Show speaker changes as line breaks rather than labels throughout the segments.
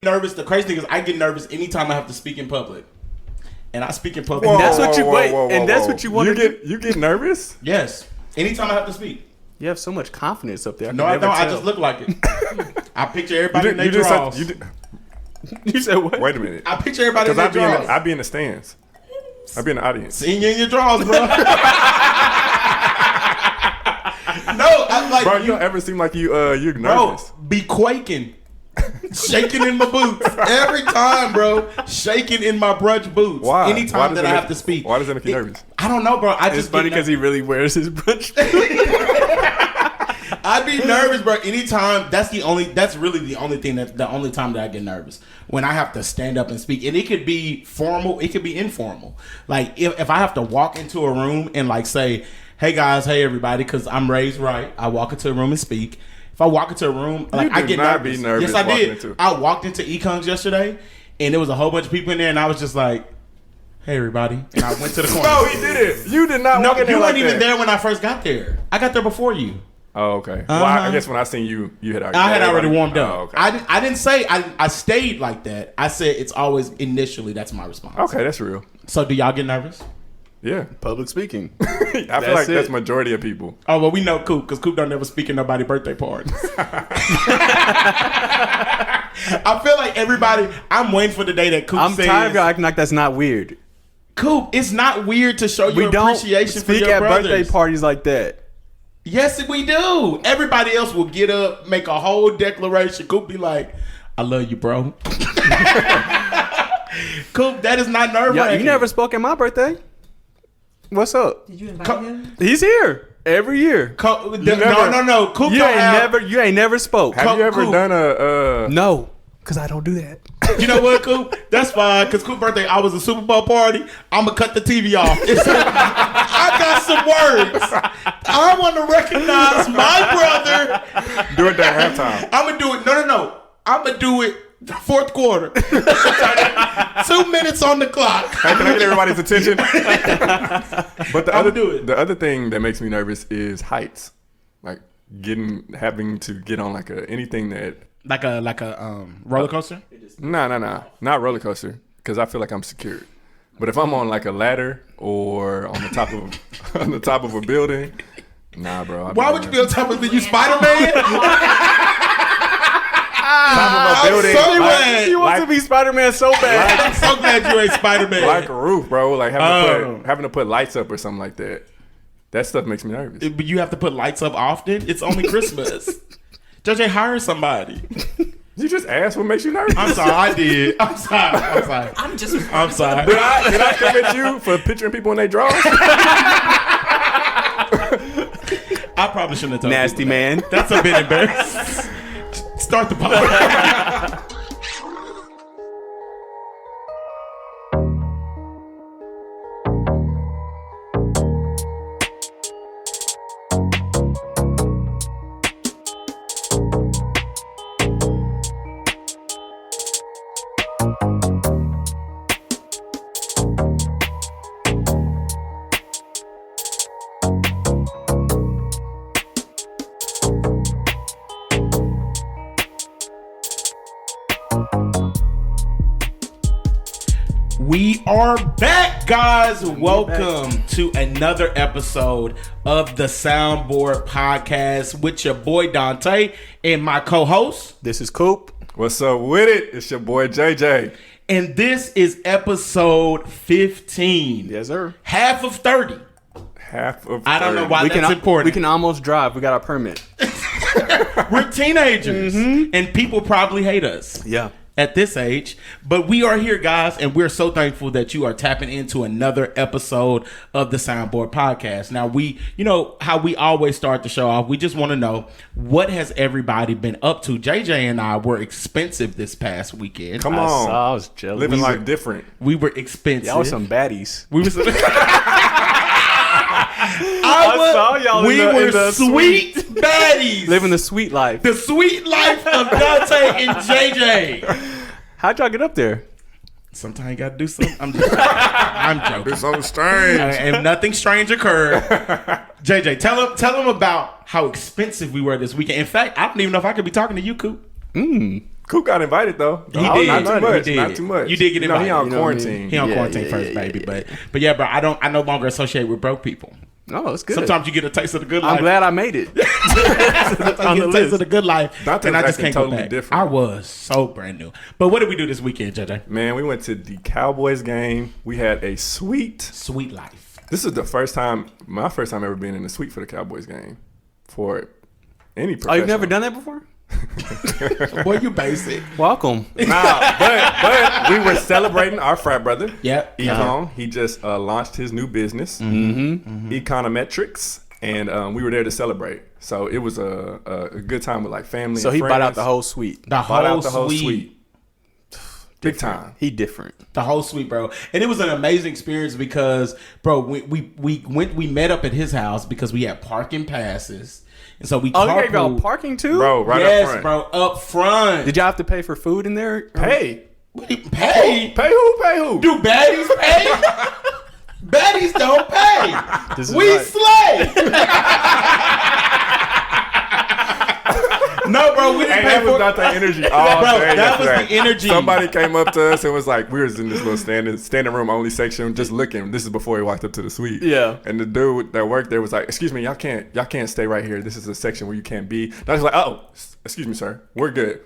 nervous. The crazy thing is I get nervous anytime I have to speak in public. And I speak in public.
Whoa,
And
that's
that's
what you want to do. You get nervous?
Yes. Anytime I have to speak.
You have so much confidence up there.
No, I don't. I just look like it. I picture everybody in their drawers.
You said what?
Wait a minute.
I picture everybody in their drawers.
I'd be in the stands. I'd be in the audience.
Seeing you in your drawers, bro. No, I'm like,
bro, you don't ever seem like you're nervous.
Bro, be quaking. Shaking in my boots. Every time, bro. Shaking in my brunch boots.
Why?
Anytime that I have to speak.
Why does that make you nervous?
I don't know, bro.
It's funny because he really wears his brunch boots.
I'd be nervous, bro. Anytime. That's really the only time that I get nervous. When I have to stand up and speak. And it could be formal, it could be informal. Like if I have to walk into a room and like say, hey guys, hey everybody, because I'm raised right. I walk into a room and speak. If I walk into a room, like I get nervous.
Be nervous.
Yes, I did. I walked into Econs yesterday, and there was a whole bunch of people in there, and I was just like, "Hey, everybody!" And I went to the corner.
No, he did it. You did not.
No,
walk in there
you weren't
like
even
that.
there when I first got there. I got there before you.
Oh, okay. Well, I guess when I seen you had already.
I had already warmed up.
Oh, okay.
I didn't say I stayed like that. I said it's always initially. That's my response.
Okay, that's real.
So do y'all get nervous?
Yeah.
Public speaking.
I feel like that's majority of people.
Oh, well, we know Coop, because Coop don't never speak at nobody's birthday parties. I feel like everybody, I'm waiting for the day that Coop says.
I'm tired of y'all acting like that's not weird.
Coop, it's not weird to show your appreciation for your
speak at
brothers.
birthday parties like that.
Yes, we do. Everybody else will get up, make a whole declaration. Coop be like, I love you, bro. Coop, that is not nerve-wracking.
You never spoke at my birthday. What's up?
Did you invite him?
He's here every year.
No. Coop
You ain't never spoke.
Have you ever done a?
No, because I don't do that.
You know what, Coop? That's fine. Because Coop's birthday, I was a Super Bowl party. I'm going to cut the TV off. I got some words. I want to recognize my brother.
Do it during halftime.
I'm going to do it. No. I'm going to do it fourth quarter. 2 minutes on the clock.
Hey, can I get everybody's attention? But the other thing that makes me nervous is heights. Like having to get on like anything that
like a roller coaster?
No, not roller coaster, because I feel like I'm secured. But if I'm on like a ladder or on the top of a building, nah, bro.
Why would you be on top of you Spider-Man?
I'm so
glad.
You want to be Spider-Man so bad.
I'm so glad you ain't Spider-Man.
Like a roof, bro. Like having to put lights up or something like that. That stuff makes me nervous.
But you have to put lights up often? It's only Christmas. JJ, hire somebody.
You just asked what makes you nervous.
I'm sorry, I did. I'm sorry.
I'm
sorry.
Did I come at you for picturing people in their drawers?
I probably shouldn't have told
Nasty man.
That's a bit embarrassing. Start the podcast. We are back, guys. Welcome to another episode of the Soundboard Podcast with your boy Dante and my co-host.
This is Coop.
What's up with it? It's your boy JJ.
And this is episode 15.
Yes, sir.
Half of 30.
Half of 30.
I don't know why that's important.
We can almost drive. We got our permit.
We're teenagers. And people probably hate us.
Yeah.
At this age, but we are here, guys, and we're so thankful that you are tapping into another episode of the Soundboard Podcast. Now, you know how we always start the show off. We just want to know, what has everybody been up to? JJ and I were expensive this past weekend.
Come on,
I was jealous.
Living life different.
We were expensive.
Y'all were some baddies.
We were. We were sweet baddies.
Living the sweet life.
The sweet life of Dante and JJ.
How'd y'all get up there?
Sometimes you gotta do something. I'm joking.
Do something strange.
And nothing strange occurred. JJ, tell them about how expensive we were this weekend. In fact, I don't even know if I could be talking to you, Coop.
Coop
Coop got invited though.
He did.
Not too much.
He did.
Not too much.
You did get invited.
He on
You know what I mean?
quarantine.
He on
Yeah,
quarantine
yeah,
first,
yeah,
baby.
yeah.
But yeah, bro, I no longer associate with broke people.
Oh, it's good.
Sometimes you get a taste of the good
I'm
life.
glad I made it.
Sometimes
on
you
the
get a taste
list.
of the good life,
Dante's
and I just
acting
can't
totally
go back.
different.
I was so brand new. But what did we do this weekend, JJ?
Man, we went to the Cowboys game. We had a suite.
Sweet life.
This is the first time, my first time ever being in the suite for the Cowboys game. For any professional.
Oh, you've never done that before?
Boy, you basic.
Welcome.
Nah, but we were celebrating our frat brother.
Yep.
Econ. He just launched his new business, Econometrics, and we were there to celebrate. So it was a good time with like family.
So
and
he
friends.
bought out the whole suite.
The
Bought
whole,
out the whole
suite.
suite. Big time.
He different.
The whole suite, bro. And it was an amazing experience because, bro, we met up at his house because we had parking passes. And so we
Oh, you gave y'all
carpooled.
parking too?
Bro, right
Yes,
up front.
bro, up front.
Did y'all have to pay for food in there?
Hey.
What do you pay?
Pay who? Pay who?
Do baddies pay? Baddies don't pay.
This is
We
right.
slay. No, bro, we didn't
And
pay
that was
for
not the energy all
Bro,
day.
that was
yesterday.
the energy.
Somebody came up to us and was like, we was in this little standing room only section, just looking. This is before he walked up to the suite.
Yeah.
And the dude that worked there was like, excuse me, y'all can't stay right here. This is a section where you can't be. And I was like, oh, excuse me, sir. We're good.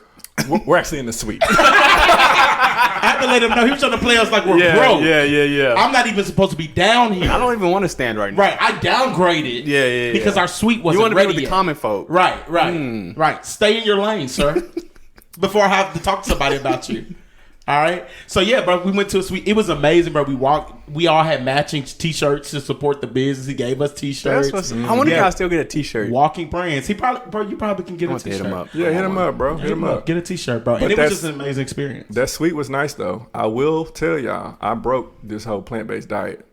We're actually in the suite.
I had to let him know. He was trying to play us like we're broke.
Yeah.
I'm not even supposed to be down here.
I don't even want to stand right now.
Right, I downgraded.
Yeah.
Because our suite wasn't
You want to be
ready
with the
yet.
common folk.
Right. Stay in your lane, sir. Before I have to talk to somebody about you. All right. So yeah, bro, we went to a suite. It was amazing, bro. We all had matching T-shirts to support the business. He gave us T-shirts.
I wonder if I still get a T-shirt.
Walking brands. You probably can get
I
a
want to hit
T-shirt.
him up.
Yeah, hit him up, bro. Hit him up.
Get a T-shirt, bro. And
But
it was
that's-
just an amazing experience.
That suite was nice, though. I will tell y'all, I broke this whole plant-based diet.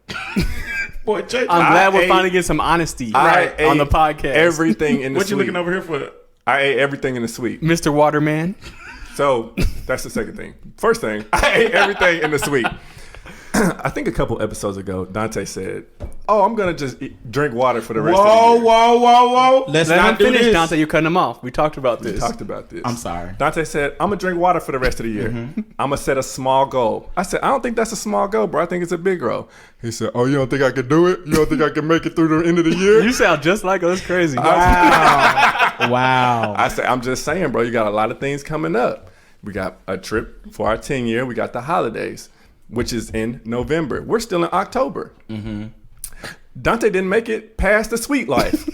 Boy, Jay,
I'm glad we're
ate-
finally getting some honesty
I
on the
ate
podcast.
Everything in the
what you
suite.
looking over here for?
I ate everything in the suite.
Mr. Waterman.
So that's the second thing. First thing, I ate everything in the suite. I think a couple episodes ago, Dante said, "Oh, I'm gonna just drink water for the rest of the year."
Whoa. Let's
Let him
not do
finish,
this.
Dante. You're cutting him off. We talked about
We
this.
talked about this.
I'm sorry.
Dante said, "I'm gonna drink water for the rest of the year. I'm gonna set a small goal." I said, "I don't think that's a small goal, bro. I think it's a big goal." He said, "Oh, you don't think I can do it? You don't think I can make it through the end of the year?"
You sound just like us. Crazy.
Wow.
I said, "I'm just saying, bro. You got a lot of things coming up. We got a trip for our 10-year. We got the holidays, which is in November. We're still in October. Dante didn't make it past the sweet life."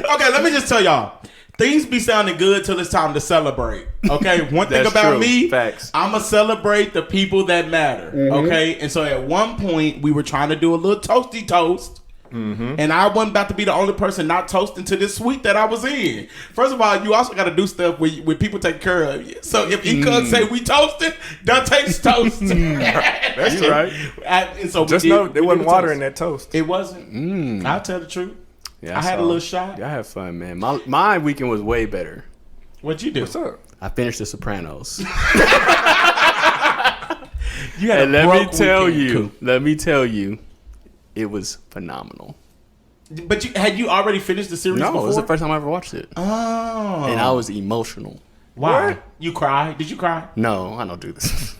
Okay, let me just tell y'all. Things be sounding good till it's time to celebrate. Okay, one thing
That's
about
true.
me,
Facts.
I'ma celebrate the people that matter. Okay, and so at one point we were trying to do a little toasty toast. And I wasn't about to be the only person not toasting to this suite that I was in. First of all, you also got to do stuff when people take care of you. So if he could say we toasted, Dante's toasting.
That's right.
And so
Just
we did,
know there
we
wasn't
did the
water
toast.
in that toast.
It wasn't. I'll tell the truth.
Yeah,
I had a little shot.
Yeah, I had fun, man. My weekend was way better.
What'd you do?
What's up?
I finished The Sopranos.
You had
And
a
let me
broke
tell
weekend,
you, it was phenomenal.
Coop. But had you already finished the series
No,
before?
it was the first time I ever watched it.
Oh.
And I was emotional.
Why?
What?
You cried? Did you cry?
No, I don't do this.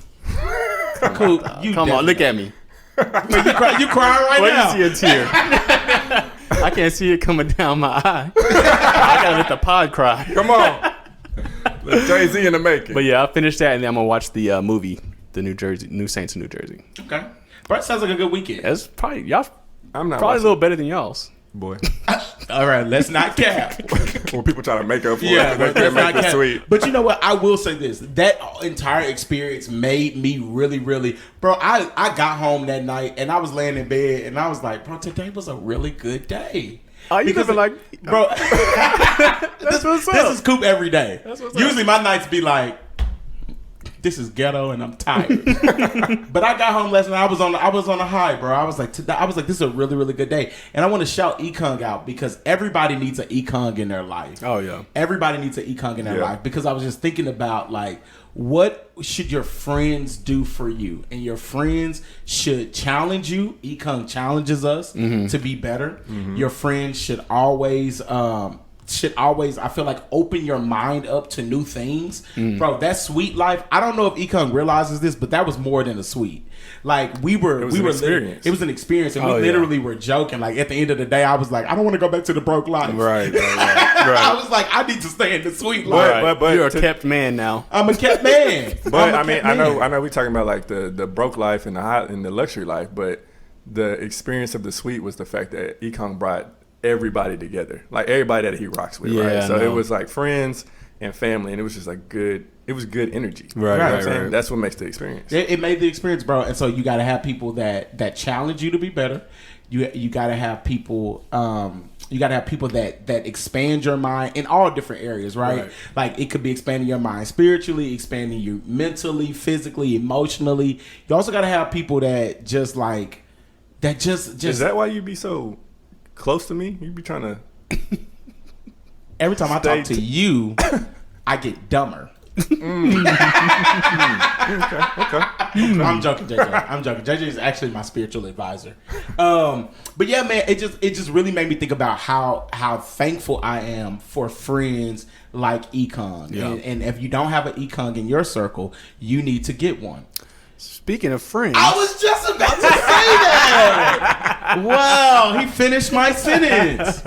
Cool. You
Come on, look at me.
You crying right
Let
now.
me see a tear. I can't see it coming down my eye. I gotta let the pod cry.
Come on. Jay-Z in the making.
But yeah, I finished that, and then I'm gonna watch the movie, the New Saints of New Jersey.
Okay. Bro, that sounds like a good weekend.
That's probably y'all.
I'm not
Probably a
watching,
little better than y'all's.
boy.
All right, let's not cap.
When people try to make up for
Yeah,
it, they
but
can't
let's
make
not
the
cap.
sweet.
But you know what? I will say this. That entire experience made me really, really... Bro, I got home that night, and I was laying in bed, and I was like, bro, today was a really good day.
Oh, you
Because
never like,
Bro,
that's what's
this
up.
is Coop every day.
what's up.
Usually my nights be like, this is ghetto and I'm tired. But I got home last night. I was on a high, bro. I was like, this is a really, really good day. And I want to shout Ekung out because everybody needs an Ekung in their life.
Oh, yeah.
Everybody needs an Ekung in their
Yeah.
life because I was just thinking about like, what should your friends do for you? And your friends should challenge you. Ekung challenges us to be better. Your friends should always should always, I feel like, open your mind up to new things. Bro, that suite life, I don't know if Econ realizes this, but that was more than a suite. Like, we were
an experience.
It was an experience, and we
Oh, yeah.
literally were joking. Like, at the end of the day, I was like, I don't want to go back to the broke life.
Right.
I was like, I need to stay in the suite life.
But
You're a
to-
kept man now.
I'm a kept man.
But
I'm a
I mean,
kept
I
man.
know we talking about like the broke life and the luxury life, but the experience of the suite was the fact that Econ brought everybody together, like everybody that he rocks with, right?
Yeah,
So
I know.
it was like friends and family, and it was just like good. It was good energy.
Right,
You know what
right,
I'm saying?
right.
That's what makes the experience.
It made the experience, bro. And so you got to have people that challenge you to be better. You got to have people. You got to have people that expand your mind in all different areas, right?
Right.
Like, it could be expanding your mind spiritually, expanding you mentally, physically, emotionally. You also got to have people that just like that. Just
Is that why you be so close to me? You be trying to.
every time I
Stay
talk to you, I get dumber.
Okay.
I'm joking, JJ. I'm joking. JJ is actually my spiritual advisor. But yeah, man, it just really made me think about how thankful I am for friends like Econ.
Yeah.
And if you don't have an Econ in your circle, you need to get one.
Speaking of friends,
I was just about to say that. Wow, he finished my sentence.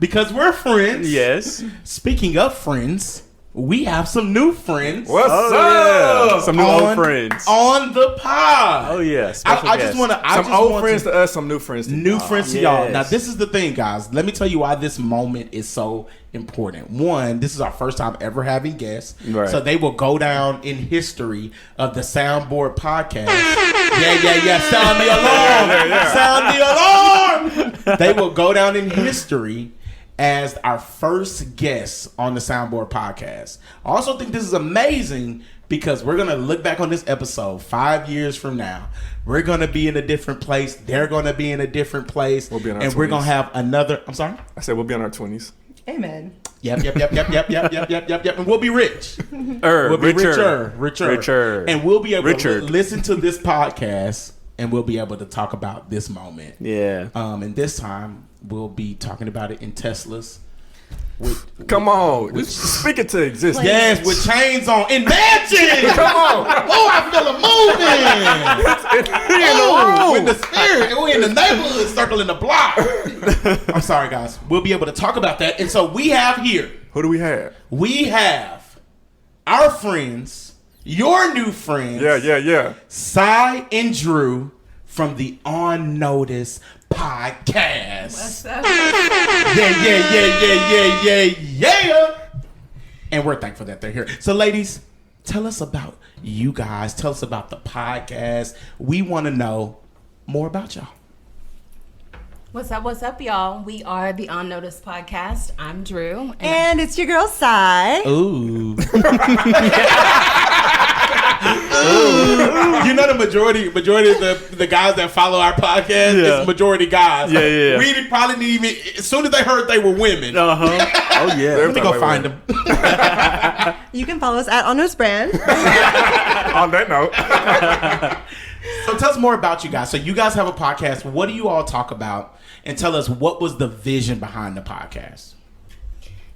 Because we're friends.
yes,
Speaking of friends, we have some new friends.
What's
Oh,
up?
some new old friends.
On the pod.
Oh yeah,
I
special
just
guest.
want to.
Some old friends to us, some new friends to
New friends to y'all.
yes.
Now, this is the thing, guys. Let me tell you why this moment is so important. One, this is our first time ever having guests.
Right.
So they will go down in history of the Soundboard podcast. Yeah. Sound the alarm. Sound the alarm. They will go down in history as our first guests on the Soundboard podcast. I also think this is amazing because we're going to look back on this episode 5 years from now. We're going to be in a different place. They're going to be in a different place.
We'll be in our
and we're
20s.
going to have another... I'm sorry?
I said we'll be in our 20s.
Amen.
Yep. And we'll be rich.
Er,
We'll be
richer.
richer. And we'll be able
Richard.
to listen to this podcast and we'll be able to talk about this moment.
Yeah.
And this time we'll be talking about it in Teslas.
Come on, just speak it to existence.
Yes, with chains on. In mansions! Come on! Oh, I feel a moving! Oh, in the spirit. We in the neighborhood, circling the block. I'm sorry, guys. We'll be able to talk about that. And so we have here,
Who do we have?
we have our friends, your new friends,
Yeah.
Cy and Drew from the On Notice podcast.
What's up?
Yeah. And we're thankful that they're here. So, ladies, tell us about you guys. Tell us about the podcast. We want to know more about y'all.
What's up, y'all? We are the On Notice podcast. I'm Drew.
And it's your girl, Cy.
Ooh. You know the majority of the guys that follow our podcast
Yeah.
is majority guys.
Yeah.
We probably didn't even, as soon as they heard they were women,
Uh huh. Oh yeah.
let me go find them.
You can follow us at On Notice Brand.
On that note,
So tell us more about you guys. So you guys have a podcast. What do you all talk about? And tell us, what was the vision behind the podcast?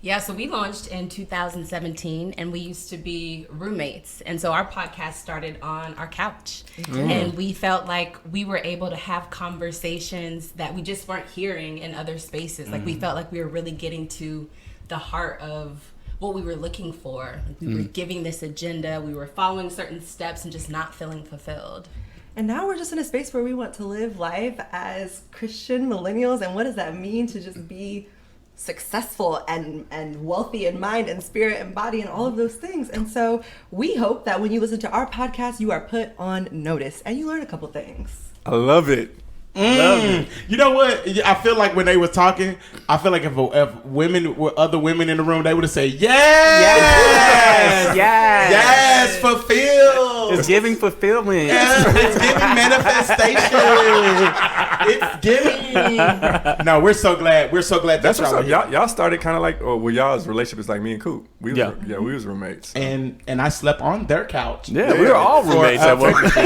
Yeah, so we launched in 2017 and we used to be roommates. And so our podcast started on our couch. And we felt like we were able to have conversations that we just weren't hearing in other spaces. Like we felt like we were really getting to the heart of what we were looking for. Like we were giving this agenda, we were following certain steps and just not feeling fulfilled.
And now we're just in a space where we want to live life as Christian millennials. And what does that mean to just be successful and wealthy in mind and spirit and body and all of those things? And so we hope that when you listen to our podcast, you are put on notice and you learn a couple things.
I love it.
You know what? I feel like when they was talking, I feel like if women were other women in the room, they would have said, yes,
Yes.
fulfill.
It's giving fulfillment.
It's giving manifestation. It's giving. No, we're so glad. We're so glad
That's
that
what's
y'all are
up.
here.
Y'all started kind of like, well, y'all's relationship is like me and Coop. We
Yeah.
was roommates.
And I slept on their couch.
Yeah, we were all roommates at one point.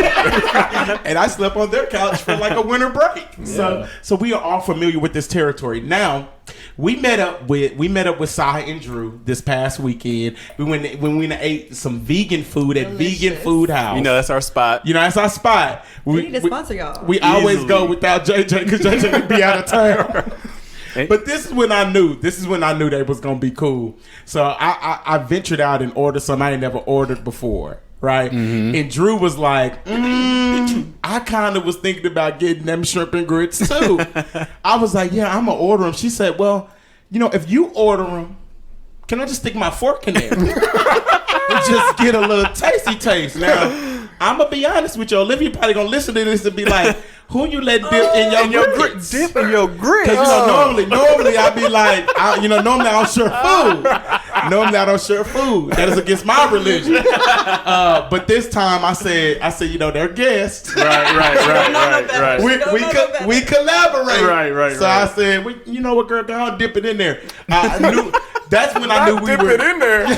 And I slept on their couch for like a winter break. So we are all familiar with this territory. Now, We met up with Sai and Drew this past weekend. We went and ate some vegan food at
Delicious.
Vegan Food House.
You know, that's our spot.
That's our spot.
We need to sponsor y'all.
We always
Easily.
go without JJ because JJ could be out of town.
Hey.
But this is when I knew they was gonna be cool. So I ventured out and ordered something I ain't never ordered before, right?
Mm-hmm.
And Drew was like, I kind of was thinking about getting them shrimp and grits too. I was like, yeah, I'm gonna order them. She said, well, if you order them, can I just stick my fork in there and just get a little tasty taste? Now, I'm gonna be honest with you. Olivia probably gonna listen to this and be like, who you let dip in your grits?
Dip in your grits.
Because normally I'd be like, normally I don't share food. Normally I don't share food. That is against my religion. But this time I said, they're guests.
Right.
We collaborate.
Right.
So I said, well, you know what, girl, go on, dip it in there. I knew. That's when I knew we
Dip
were
it in there.
No,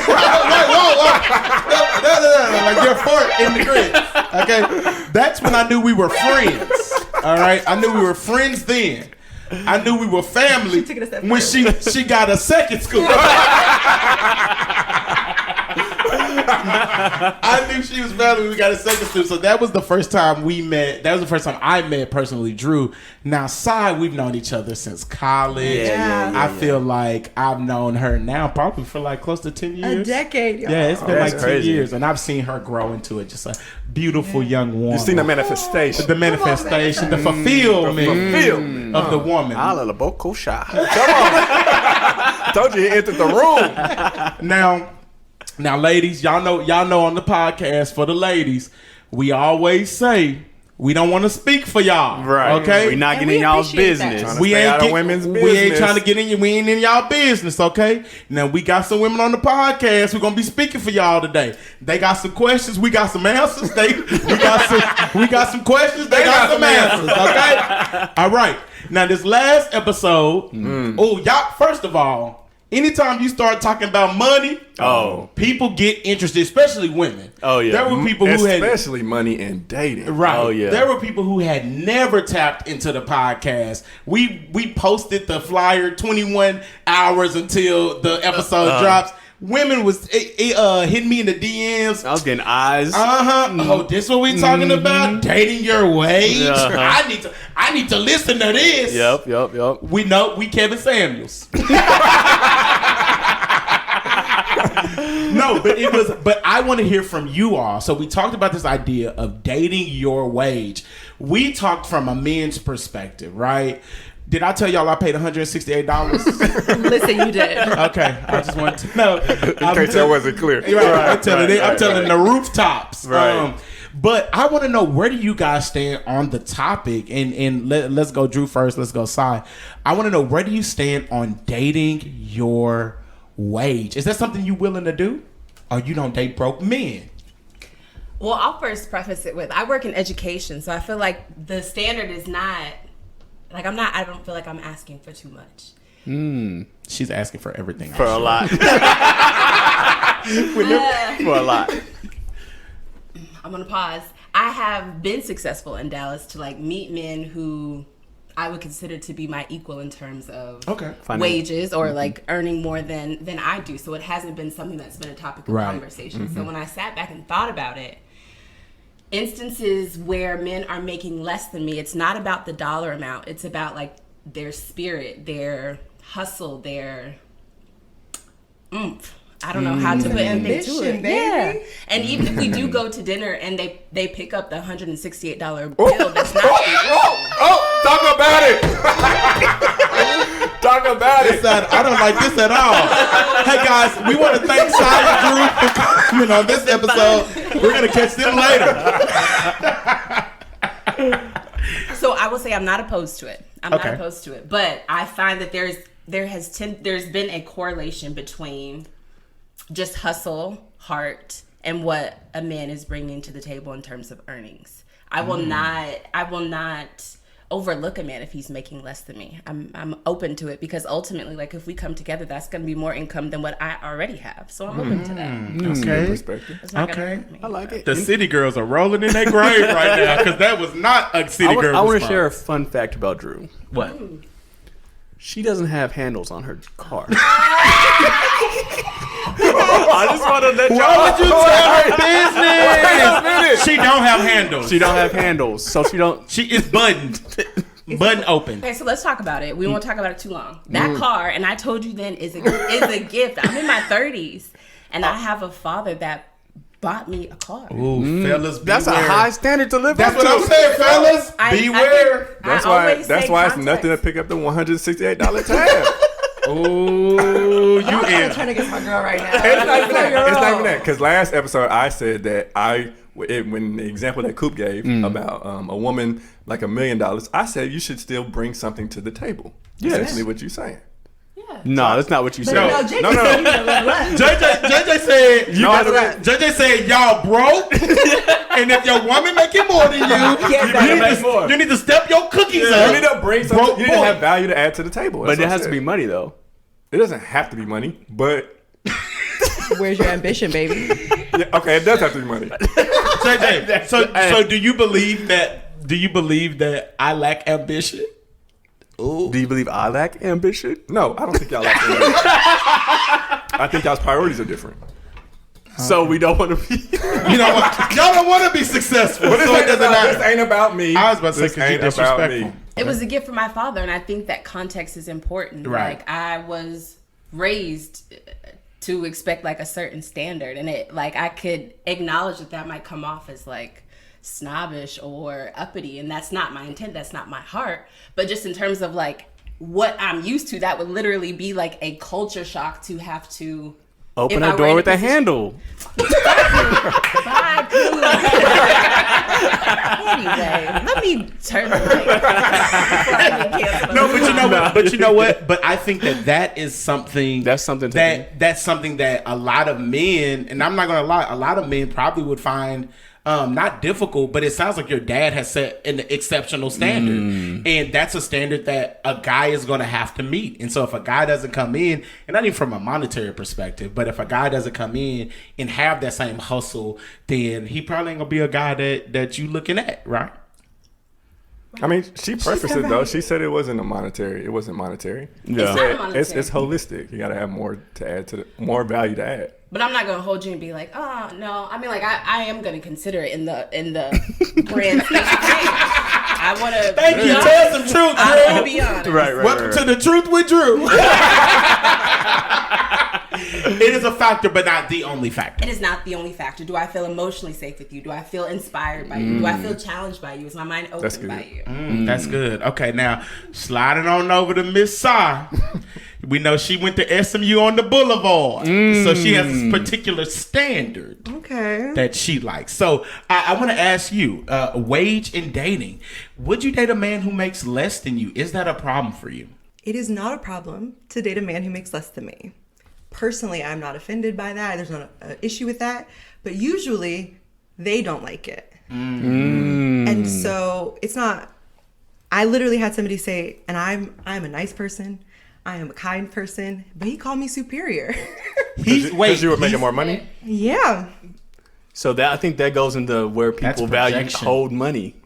like your fork in the grits. Okay, that's when I knew we were friends. All right, I knew we were friends then. I knew we were family
She took it a step
when she got a second scoop. I knew she was family when we got a second scoop. So that was the first time we met. That was the first time I met personally Drew. Now, Sai, we've known each other since college.
Yeah.
I feel like I've known her now probably for like close to 10 years.
A decade, y'all.
Yeah, it's been
That's
like 10
crazy.
years, and I've seen her grow into it. Just a beautiful young woman.
You've seen the manifestation.
The manifestation, the fulfillment of the woman.
Ala la boko sha.
Told you he entered the room.
Now, ladies, y'all know on the podcast for the ladies, we always say we don't want to speak for y'all.
Right.
Okay.
We're not
And
getting
we
in y'all's
appreciate that.
business.
Trying to
We
stay
ain't
out of
get-
women's
We ain't
business.
trying to get in. We ain't in y'all business, okay? Now we got some women on the podcast. We're gonna be speaking for y'all today. They got some questions. We got some answers. We got some questions. They got some answers. Okay. All right. Now this last episode. Oh, y'all. First of all, anytime you start talking about money, people get interested, especially women.
Oh, yeah.
There were people who had.
Especially money and dating.
Right.
Oh, yeah.
There were people who had never tapped into the podcast. We posted the flyer 21 hours until the episode drops. Women was hitting me in the DMs.
I was getting eyes.
Oh, this what we talking about? Dating your wage?
Uh-huh.
I need to listen to this.
Yep.
We know we Kevin Samuels. No, but I want to hear from you all. So we talked about this idea of dating your wage. We talked from a men's perspective, right? Did I tell y'all I paid $168?
Listen, you did.
Okay, I just wanted to know.
In case that wasn't clear.
Right, I'm telling the rooftops.
Right.
But I want to know, where do you guys stand on the topic? And let's go Drew first. Let's go Sai. I want to know, where do you stand on dating your wage? Is that something you willing to do? Or you don't date broke men?
Well, I'll first preface it with, I work in education, so I feel like the standard is not, like I don't feel like I'm asking for too much.
She's asking for everything.
For a lot. For a lot.
I'm gonna pause. I have been successful in Dallas to like meet men who I would consider to be my equal in terms of wages or like earning more than I do. So it hasn't been something that's been a topic of conversation. So when I sat back and thought about it, instances where men are making less than me, it's not about the dollar amount. It's about like their spirit, their hustle, their oomph. I don't know how to put anything to
Ambition,
it.
baby.
Yeah. And even if we do go to dinner and they pick up the $168 bill, that's not
Talk about it. Talk about it.
I don't like this at all. Hey guys, we want to thank Sai and Drew for coming on this episode. We're gonna catch them later.
So I will say I'm not opposed to it. I'm not
Okay.
opposed to it, but I find that there's been a correlation between just hustle, heart, and what a man is bringing to the table in terms of earnings. I will not overlook a man if he's making less than me. I'm open to it because ultimately, like if we come together, that's going to be more income than what I already have. So I'm open to that.
Okay.
Perspective.
It's not gonna
Okay.
hurt me.
I like it.
The city girls are rolling in their grave right now because that was not a city girl.
I want to
response.
share a fun fact about Drew.
What?
she doesn't have handles on her car. I just want to let y'all.
Why would you tell her business? She don't have handles.
She don't have handles, so she don't.
She is buttoned. Button open.
Okay, so let's talk about it. We won't talk about it too long. That car, and I told you then, is a gift. I'm in my 30s, and I have a father that bought me a car.
Ooh, fellas,
That's a
beware.
high standard to live
That's
up
what
to.
I'm saying, fellas.
Beware.
That's why it's nothing to pick up the $168 tab.
Ooh, you
I'm
in.
trying to get my girl right now.
It's not even that. Because last episode I said that when the example that Coop gave about a woman like $1 million, I said you should still bring something to the table.
Yes.
Essentially what you're saying.
No, that's not what you
But
said.
no, JJ
No.
said you know what?
JJ said you
No,
gotta, JJ said y'all broke, and if your woman making more than you need to step your cookies
You
up.
need to bring something.
Broke
You need to
boy.
have value to add to the table.
But
That's
it
what I
has to
said.
be money, though.
It doesn't have to be money, but
Where's your ambition, baby?
yeah, okay, it does have to be money.
JJ, so do you believe that? Do you believe that I lack ambition?
Do you believe I lack ambition?
No, I don't think y'all like ambition. I think y'all's priorities are different.
So we don't want to be.
You know what? Y'all don't want to be successful,
But this,
so it
ain't
doesn't
about, this
matter.
ain't about me.
I was about to say,
This
'cause you
ain't about
disrespectful.
me.
It was a gift from my father, and I think that context is important.
Right.
Like, I was raised to expect like a certain standard, and it like I could acknowledge that might come off as like snobbish or uppity, and that's not my intent. That's not my heart. But just in terms of like what I'm used to, that would literally be like a culture shock to have to
Open
if I
a
were
door
in
with a
position-
handle.
Bye, Coop. Anyway, let me turn the mic. Before I get canceled.
No, but you know what? But you know what? But I think that is something.
That's something to
that's something that a lot of men, and I'm not gonna lie, a lot of men probably would find not difficult, but it sounds like your dad has set an exceptional standard, and that's a standard that a guy is gonna have to meet. And so if a guy doesn't come in, and not even from a monetary perspective, but if a guy doesn't come in and have that same hustle, then he probably ain't gonna be a guy that you looking at, right?
I mean, she prefaced it though. She said it wasn't monetary. It wasn't monetary.
Yeah.
She said
monetary.
it's holistic. You got to have more to add to more value to add.
But I'm not gonna hold you and be like, oh no. I mean, like I am gonna consider it in the grand scheme of things. I want to.
Thank you. Tell some truth,
I want to
Drew.
be honest.
Right.
Welcome to the Truth with Drew. It is a factor, but not the only factor.
It is not the only factor. Do I feel emotionally safe with you? Do I feel inspired by you? Do I feel challenged by you? Is my mind
That's
open
good.
by you?
That's good. Okay, now sliding on over to Miss Sai. We know she went to SMU on the Boulevard, so she has this particular standard
Okay.
that she likes. So I want to ask you, wage in dating. Would you date a man who makes less than you? Is that a problem for you?
It is not a problem to date a man who makes less than me. Personally, I'm not offended by that. There's not an issue with that. But usually, they don't like it. And so it's not. I literally had somebody say, and I'm a nice person. I am a kind person, but he called me superior.
Because you were making more money.
Yeah.
So that I think that goes into where
That's
people value
projection.
hold money,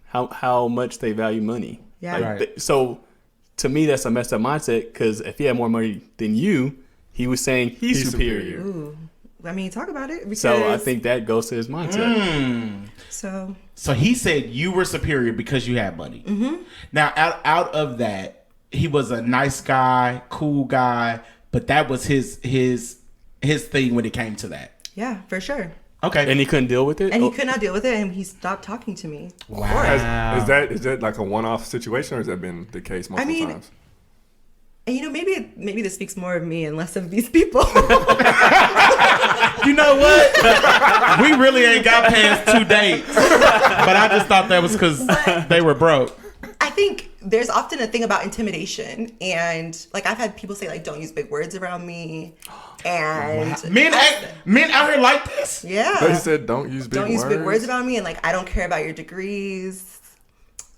how much they value money.
Yeah.
Like,
Right.
so to me, that's a messed up mindset because if he had more money than you, he was saying he's superior.
Ooh. I mean, talk about it. Because,
So I think that goes to his mindset.
so.
So he said you were superior because you had money. Now, out of that, he was a nice guy, cool guy, but that was his thing when it came to that.
Yeah, for sure.
Okay.
And he couldn't deal with it.
And he could not deal with it, and he stopped talking to me.
Wow.
Is that like a one-off situation, or has that been the case multiple times?
And you know, maybe this speaks more of me and less of these people.
You know what? We really ain't got past 2 dates. But I just thought that was because they were broke.
I think there's often a thing about intimidation, and like I've had people say like, "Don't use big words around me," and
Men out here like this?
They
yeah,
said don't use big
don't
words.
use big words about me, and like I don't care about your degrees.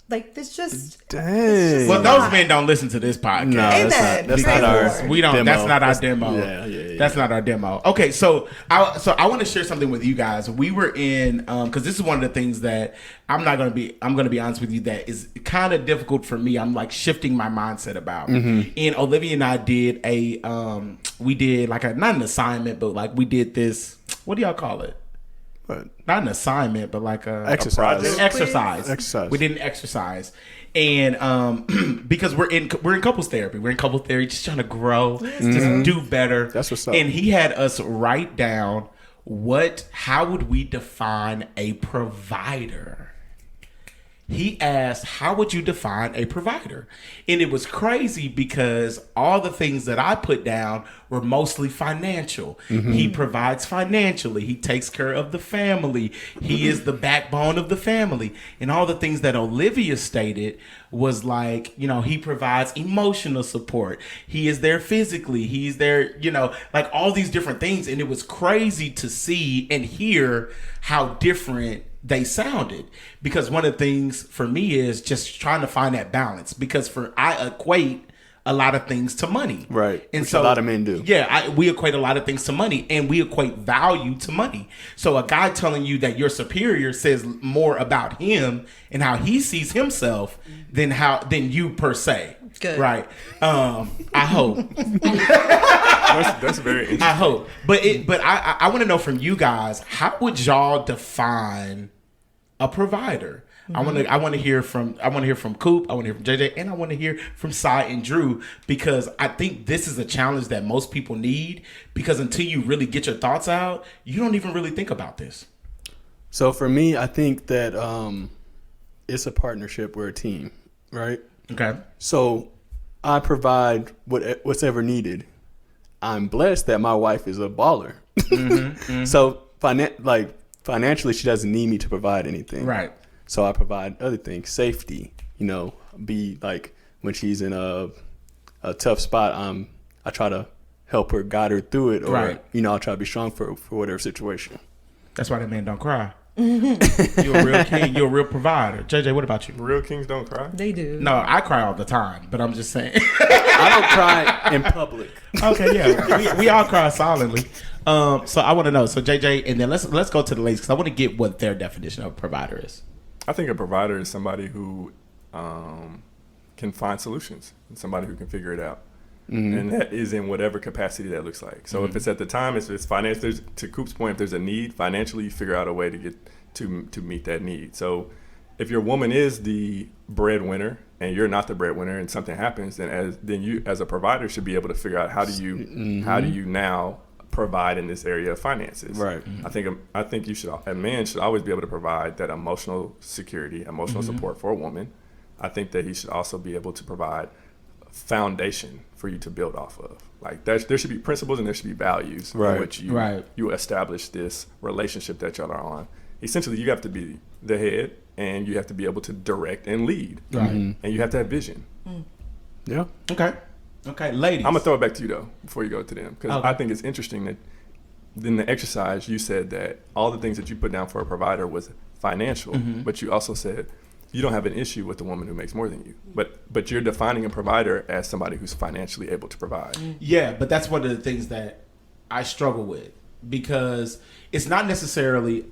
Like this just
Dang.
Well, those men don't listen to this podcast.
No,
Amen.
that's
Praise
not
the
ours.
Lord.
We don't.
Demo.
That's not our
That's-
demo.
Yeah.
That's not our demo. Okay, so I want to share something with you guys. We were in because this is one of the things that I'm gonna be honest with you, that is kind of difficult for me. I'm like shifting my mindset about. And Olivia and I did we did like not an assignment, but like we did this. What do y'all call it?
But
Not an assignment, but like a
Exercise.
An exercise.
Exercise.
We did an exercise, and because we're in couples therapy. We're in couples therapy, just trying to grow, just do better.
That's what's up.
And he had us write down how would we define a provider. He asked, how would you define a provider? And it was crazy because all the things that I put down were mostly financial. He provides financially. He takes care of the family. He is the backbone of the family. And all the things that Olivia stated was like, he provides emotional support. He is there physically. He's there, like all these different things. And it was crazy to see and hear how different they sounded, because one of the things for me is just trying to find that balance, because I equate a lot of things to money,
Right,
and
which
so
a lot of men do.
we equate a lot of things to money, and we equate value to money. So a guy telling you that your superior says more about him and how he sees himself than you per se.
Good.
Right. I hope.
That's very interesting.
I hope. But I want to know from you guys, how would y'all define a provider? I want to hear from Coop, I want to hear from JJ, and I want to hear from Cy and Drew, because I think this is a challenge that most people need, because until you really get your thoughts out, you don't even really think about this.
So for me, I think that it's a partnership. We're a team, right?
Okay.
So I provide what's ever needed. I'm blessed that my wife is a baller. So financially, she doesn't need me to provide anything.
Right.
So I provide other things, safety. Be like when she's in a tough spot, I try to help her, guide her through it, or
Right.
I'll try to be strong for whatever situation.
That's why that man don't cry. You're a real king. You're a real provider. JJ, what about you?
Real kings don't cry.
They do.
No, I cry all the time, but I'm just saying.
I don't cry in public.
Okay, yeah, we all cry silently. So I want to know. So JJ, and then let's go to the ladies, because I want to get what their definition of a provider is.
I think a provider is somebody who can find solutions, and somebody who can figure it out. And that is in whatever capacity that looks like. So if it's at the time, if it's finance, to Coop's point, if there's a need financially, you figure out a way to get to meet that need. So if your woman is the breadwinner and you're not the breadwinner, and something happens, then you as a provider should be able to figure out how do you now provide in this area of finances.
Right.
I think a man should always be able to provide that emotional security, emotional support for a woman. I think that he should also be able to provide foundation for you to build off of. Like there should be principles and there should be values
Right.
in which you establish this relationship that y'all are on. Essentially, you have to be the head, and you have to be able to direct and lead.
Right.
And you have to have vision.
Yeah.
Okay, ladies.
I'm gonna throw it back to you though before you go to them, because
Okay.
I think it's interesting that in the exercise you said that all the things that you put down for a provider was financial, but you also said you don't have an issue with the woman who makes more than you, but you're defining a provider as somebody who's financially able to provide.
Yeah, but that's one of the things that I struggle with, because it's not necessarily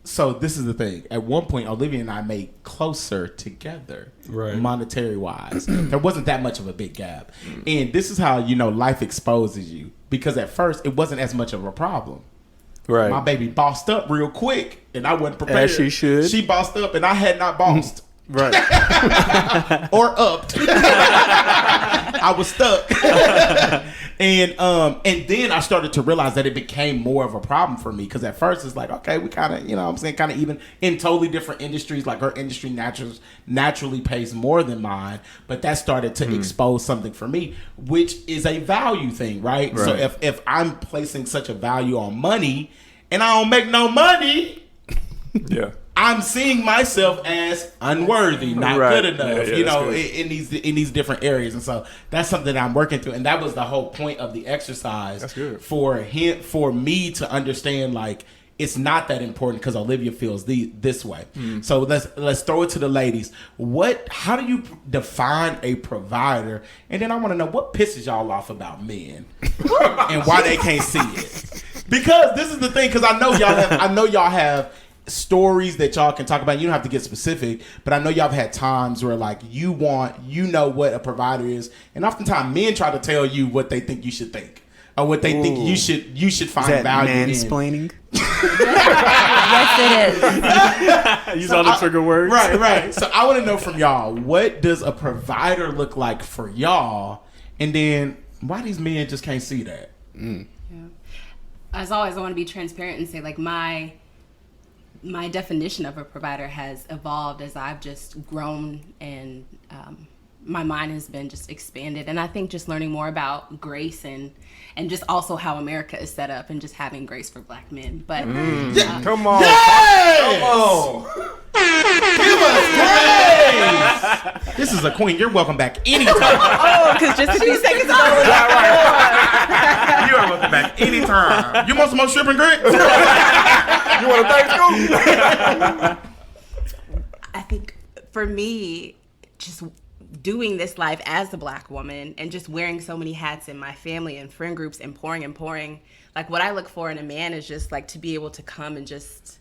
so this is the thing. At one point, Olivia and I made closer together,
Right.
monetary wise. There wasn't that much of a big gap. And this is how, life exposes you. Because at first, it wasn't as much of a problem.
Right.
My baby bossed up real quick, and I wasn't prepared.
As she should.
She bossed up, and I had not bossed.
Right.
Or upped. I was stuck. And then I started to realize that it became more of a problem for me, because at first it's like, okay, we kind of, kind of even in totally different industries. Like her industry naturally pays more than mine, but that started to expose something for me, which is a value thing, right? So if I'm placing such a value on money and I don't make no money,
Yeah.
I'm seeing myself as unworthy, not
Right.
good enough,
Yeah,
in these different areas. And so that's something that I'm working through. And that was the whole point of the exercise.
That's good.
For me to understand, like, it's not that important because Olivia feels this way. So let's throw it to the ladies. How do you define a provider? And then I want to know what pisses y'all off about men and why they can't see it. Because this is the thing. Because I know y'all have stories that y'all can talk about. You don't have to get specific, but I know y'all have had times where like you know what a provider is, and oftentimes men try to tell you what they think you should think. Or what they think you should find
Is that
value
mansplaining?
Yes, it is.
You saw the trigger words?
Right. So I want to know from y'all, what does a provider look like for y'all? And then why these men just can't see that?
Yeah. As always, I want to be transparent and say like my definition of a provider has evolved as I've just grown and my mind has been just expanded. And I think just learning more about grace and just also how America is set up and just having grace for Black men. But
Come on.
Yes!
Come on.
Give us grace! This is a queen. You're welcome back anytime.
Oh, because just a few seconds ago.
You are welcome back anytime. You want some more shrimp and grits?
You want to thank school?
I think for me, just doing this life as a Black woman and just wearing so many hats in my family and friend groups and pouring, like what I look for in a man is just like to be able to come and just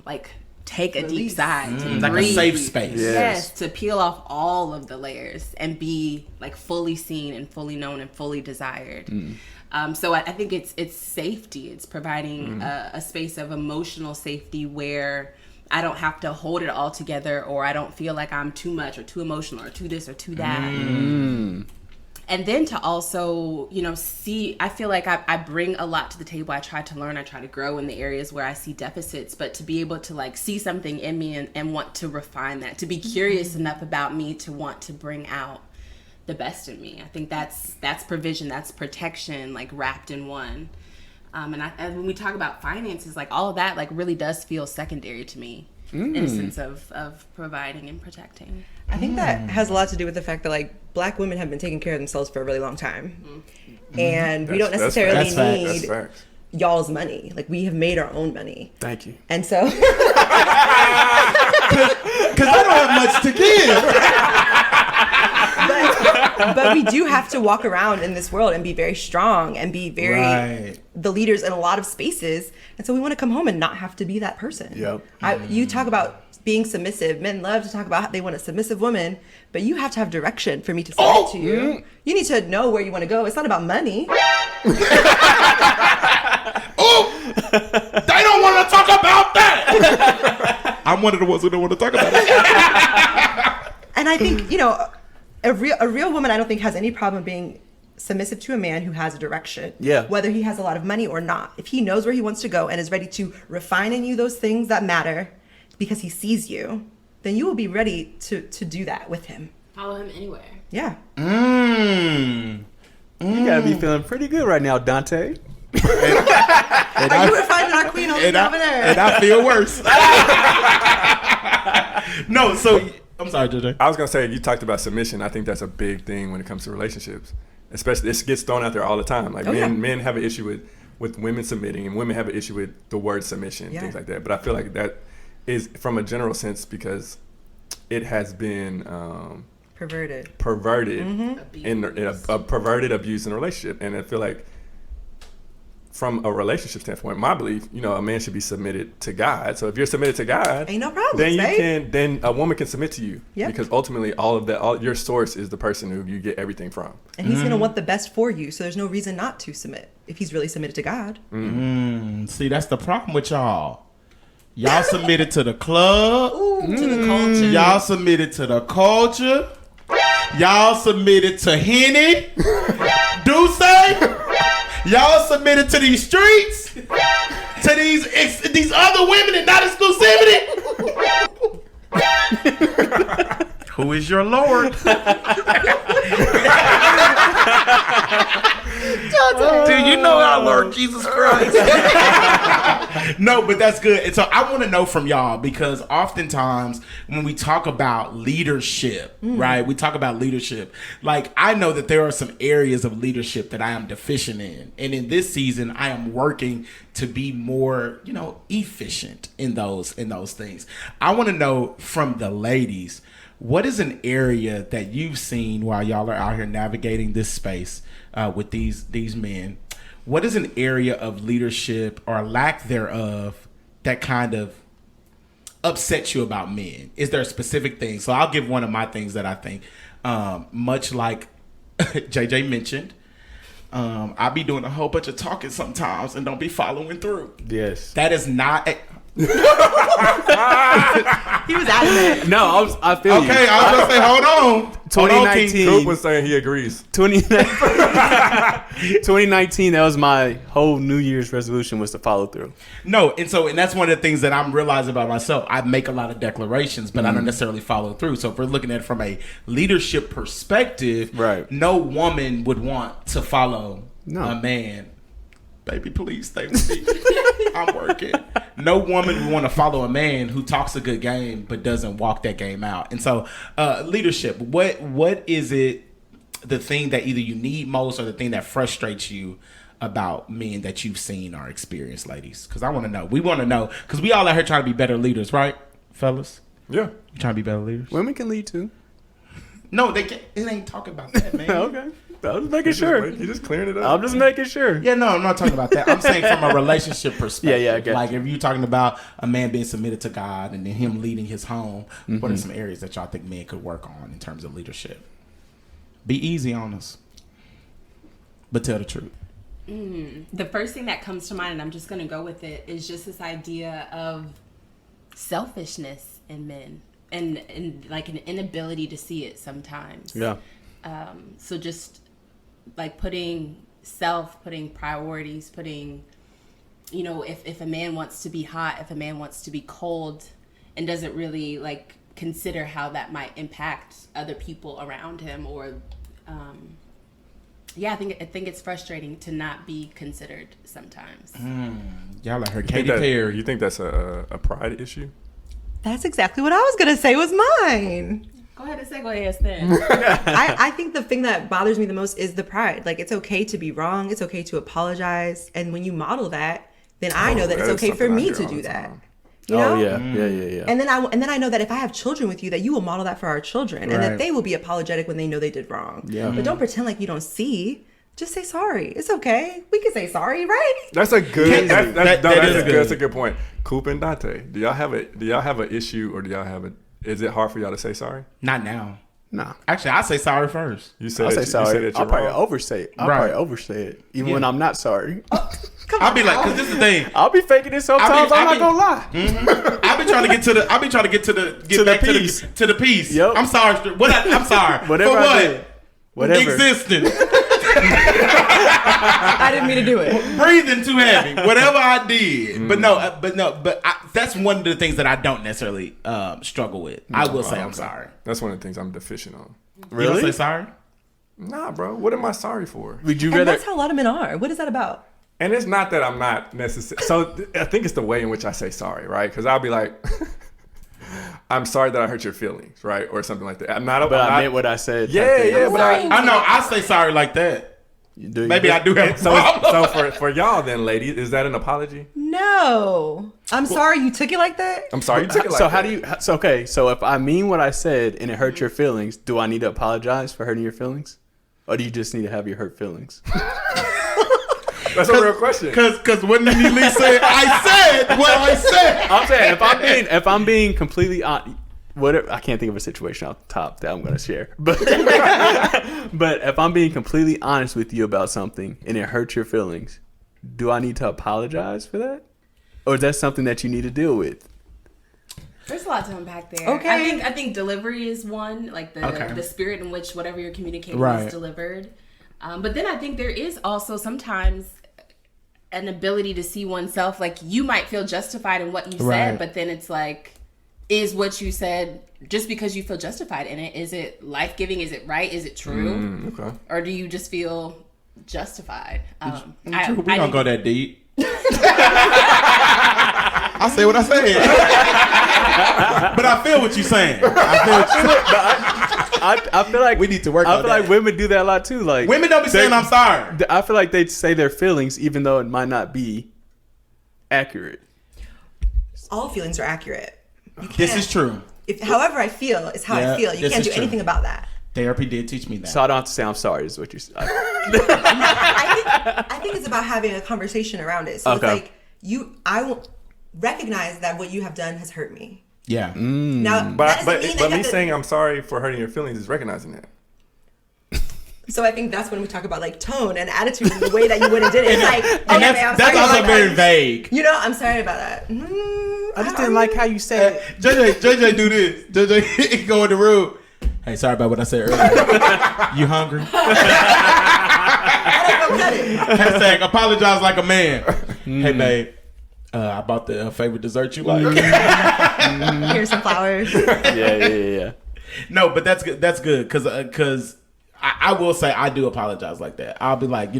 like take a deep sigh, to
Like a
breathe.
safe space.
Yes, to peel off all of the layers and be like fully seen and fully known and fully desired. So I think it's safety. It's providing a space of emotional safety where I don't have to hold it all together, or I don't feel like I'm too much or too emotional or too this or too that. And then to also, see, I feel like I bring a lot to the table. I try to learn, I try to grow in the areas where I see deficits, but to be able to like see something in me and want to refine that, to be curious enough about me to want to bring out the best in me. I think that's provision, that's protection, like wrapped in one. And when we talk about finances, like all of that, like really does feel secondary to me in a sense of providing and protecting.
I think that has a lot to do with the fact that like Black women have been taking care of themselves for a really long time, and we don't necessarily
That's facts.
need
That's facts.
y'all's money. Like we have made our own money,
Thank you.
and so
Because I don't have much to give.
but we do have to walk around in this world and be very strong and be very
Right.
the leaders in a lot of spaces, and so we want to come home and not have to be that person.
Yep.
You talk about being submissive. Men love to talk about how they want a submissive woman, but you have to have direction for me to submit to you. You need to know where you want to go. It's not about money.
Oh, they don't want to talk about that. I'm one of the ones who don't want to talk about it.
And I think, a real woman I don't think has any problem being submissive to a man who has a direction.
Yeah.
Whether he has a lot of money or not. If he knows where he wants to go and is ready to refine in you those things that matter because he sees you, then you will be ready to do that with him.
Follow him anywhere.
Yeah.
You gotta be feeling pretty good right now, Dante.
Are you refining our queen on the governor?
And I feel worse. No, so I'm sorry, JJ.
I was gonna say, you talked about submission. I think that's a big thing when it comes to relationships. Especially, this gets thrown out there all the time. Like men have an issue with women submitting, and women have an issue with the word submission, things like that. But I feel like that is from a general sense because it has been
Perverted
in a perverted abuse in a relationship. And I feel like from a relationship standpoint, my belief, a man should be submitted to God. So if you're submitted to God,
Ain't no problem,
then then a woman can submit to you.
Yep.
Because ultimately all your source is the person who you get everything from.
And he's going to want the best for you. So there's no reason not to submit if he's really submitted to God.
See, that's the problem with y'all. Y'all submitted to the club.
To the culture.
Y'all submitted to the culture. Y'all submitted to Henny. Duce. Y'all submitted to these streets. To these other women and not exclusivity. Who is your Lord? Do you know our Lord Jesus Christ? No, but that's good. And so I want to know from y'all, because oftentimes when we talk about leadership, right? We talk about leadership. Like, I know that there are some areas of leadership that I am deficient in. And in this season, I am working to be more, efficient in those things. I want to know from the ladies, what is an area that you've seen while y'all are out here navigating this space with these men? What is an area of leadership or lack thereof that kind of upsets you about men? Is there a specific thing? So I'll give one of my things that I think, much like JJ mentioned, I be doing a whole bunch of talking sometimes and don't be following through.
Yes.
That is not...
He was adamant.
No, I feel you.
Okay, I was going to say, hold on.
2019.
Coop was saying he agrees.
2019, that was my whole New Year's resolution, was to follow through.
No, and that's one of the things that I'm realizing about myself. I make a lot of declarations, but I don't necessarily follow through. So if we're looking at it from a leadership perspective,
Right.
no woman would want to follow
No.
a man. Baby, please stay with me. I'm working. No woman would want to follow a man who talks a good game but doesn't walk that game out. And so, leadership. What is it? The thing that either you need most or the thing that frustrates you about men that you've seen or experienced, ladies? Because I want to know. We want to know, because we all out here trying to be better leaders, right, fellas?
Yeah.
You trying to be better leaders?
Women can lead too.
No, they can't. It ain't talking about that, man.
Okay. I was making sure.
You just clearing it up.
I'm just making sure.
Yeah, no, I'm not talking about that. I'm saying from a relationship perspective.
Yeah, I get
like if you're talking about a man being submitted to God and then him leading his home, what are some areas that y'all think men could work on in terms of leadership? Be easy on us, but tell the truth.
The first thing that comes to mind, and I'm just going to go with it, is just this idea of selfishness in men and like an inability to see it sometimes.
Yeah.
So just like putting priorities, if a man wants to be hot, if a man wants to be cold, and doesn't really like consider how that might impact other people around him, or I think it's frustrating to not be considered sometimes.
Y'all like her
You
Katy
think
Perry.
you think that's a pride issue?
That's exactly what I was gonna say was mine.
Go ahead and segue us then.
I think the thing that bothers me the most is the pride. Like, it's okay to be wrong. It's okay to apologize. And when you model that, then I know that it's
is
okay for
something I
me
hear
to
all
do
the
that.
time.
You know?
Oh yeah. Yeah.
And then I know that if I have children with you, that you will model that for our children, and
Right.
that they will be apologetic when they know they did wrong.
Yeah.
But don't pretend like you don't see. Just say sorry. It's okay. We can say sorry, right?
That's a good.
That is
That's a good point. Coop and Dante, do y'all have an issue, or is it hard for y'all to say sorry?
Not now.
Nah.
Actually, I say sorry first.
You said
I'll say
You
sorry.
said that
I'll
you're
probably
wrong.
oversay it.
Right.
Even when I'm not sorry.
I'll be like, because this is the thing.
I'll be faking it sometimes. I'm not gonna lie.
I've been trying to get to the
peace.
to the peace.
Yep.
I'm sorry. I'm sorry.
Whatever
For
I
what?
did. Whatever.
Existing.
I didn't mean to do it.
Breathing too heavy. Whatever I did. But that's one of the things that I don't necessarily struggle with. I will say I'm
Okay.
sorry.
That's one of the things I'm deficient on.
You
Really?
don't say sorry?
Nah, bro. What am I sorry for?
Would you
And
rather?
that's how a lot of men are. What is that about?
And it's not that I'm not necessary. So I think it's the way in which I say sorry, right? Because I'll be like, I'm sorry that I hurt your feelings, right? Or something like that.
But I meant what I said.
Yeah, but I
I know. I say sorry like that.
Do you?
Maybe I do have a
so
problem.
for y'all then, ladies, is that an apology?
No. I'm sorry you took it like that.
I'm sorry you took it like
So
that.
how do you? So okay. So if I mean what I said and it hurt your feelings, do I need to apologize for hurting your feelings, or do you just need to have your hurt feelings?
That's a real question.
Because when you say, I said what I said.
I'm saying if I'm being completely whatever, I can't think of a situation off the top that I'm gonna share, but but if I'm being completely honest with you about something and it hurts your feelings, do I need to apologize for that, or is that something that you need to deal with?
There's a lot to unpack there.
Okay.
I think delivery is one, like
Okay.
the spirit in which whatever you're communicating
Right.
is delivered. But then I think there is also sometimes an ability to see oneself. Like, you might feel justified in what you
Right.
said, but then it's like, is what you said, just because you feel justified in it, is it life-giving? Is it right? Is it true?
Okay.
Or do you just feel justified?
We don't go that deep. said what I said. But I feel what you're saying.
I feel like
We need to work
I
on
feel
that.
like women do that a lot too. Like
Women don't be saying I'm sorry.
I feel like they say their feelings even though it might not be accurate.
All feelings are accurate.
This is true.
However I feel is how
Yeah,
I feel. You
this
can't
is
do
true.
anything about that.
Therapy did teach me that.
So I don't have to say I'm sorry. Is what you said.
I think it's about having a conversation around it. So
Okay.
it's like I will recognize that what you have done has hurt me.
Yeah.
Now, that
But
doesn't
but,
mean that
but
you
me
have to-
saying I'm sorry for hurting your feelings is recognizing that.
So I think that's when we talk about like tone and attitude and the way that you went and did it. It's like,
And
okay,
that's,
man, I'm
that's
sorry
also
about
very
that.
vague.
You know, I'm sorry about that.
I just didn't like how you said it.
JJ do this. JJ go in the room. Hey, sorry about what I said earlier. You hungry? Hashtag apologize like a man. Hey, babe. I bought the favorite dessert you like.
Here's some flowers.
Yeah.
No, but that's good. That's good because I will say I do apologize like that. I'll be like,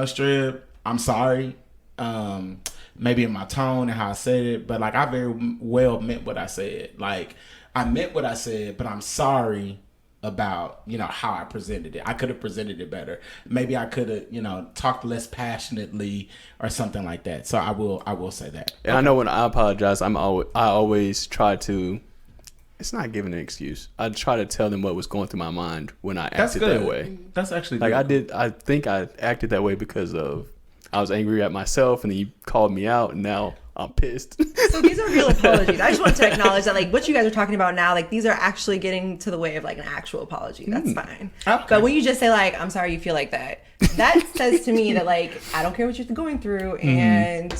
Strip, I'm sorry. Maybe in my tone and how I said it, but like I very well meant what I said. Like I meant what I said, but I'm sorry about how I presented it. I could have presented it better. Maybe I could have talked less passionately or something like that. So I will say that.
And I know when I apologize, I always try to. It's not giving an excuse. I try to tell them what was going through my mind when I
That's
acted
good.
that way.
That's actually
Like
good.
I think I acted that way because of I was angry at myself, and then you called me out, and now I'm pissed.
So these are real apologies. I just want to acknowledge that like what you guys are talking about now, like these are actually getting to the way of like an actual apology. That's fine.
Okay.
But when you just say like, I'm sorry you feel like that, that says to me that like I don't care what you're going through and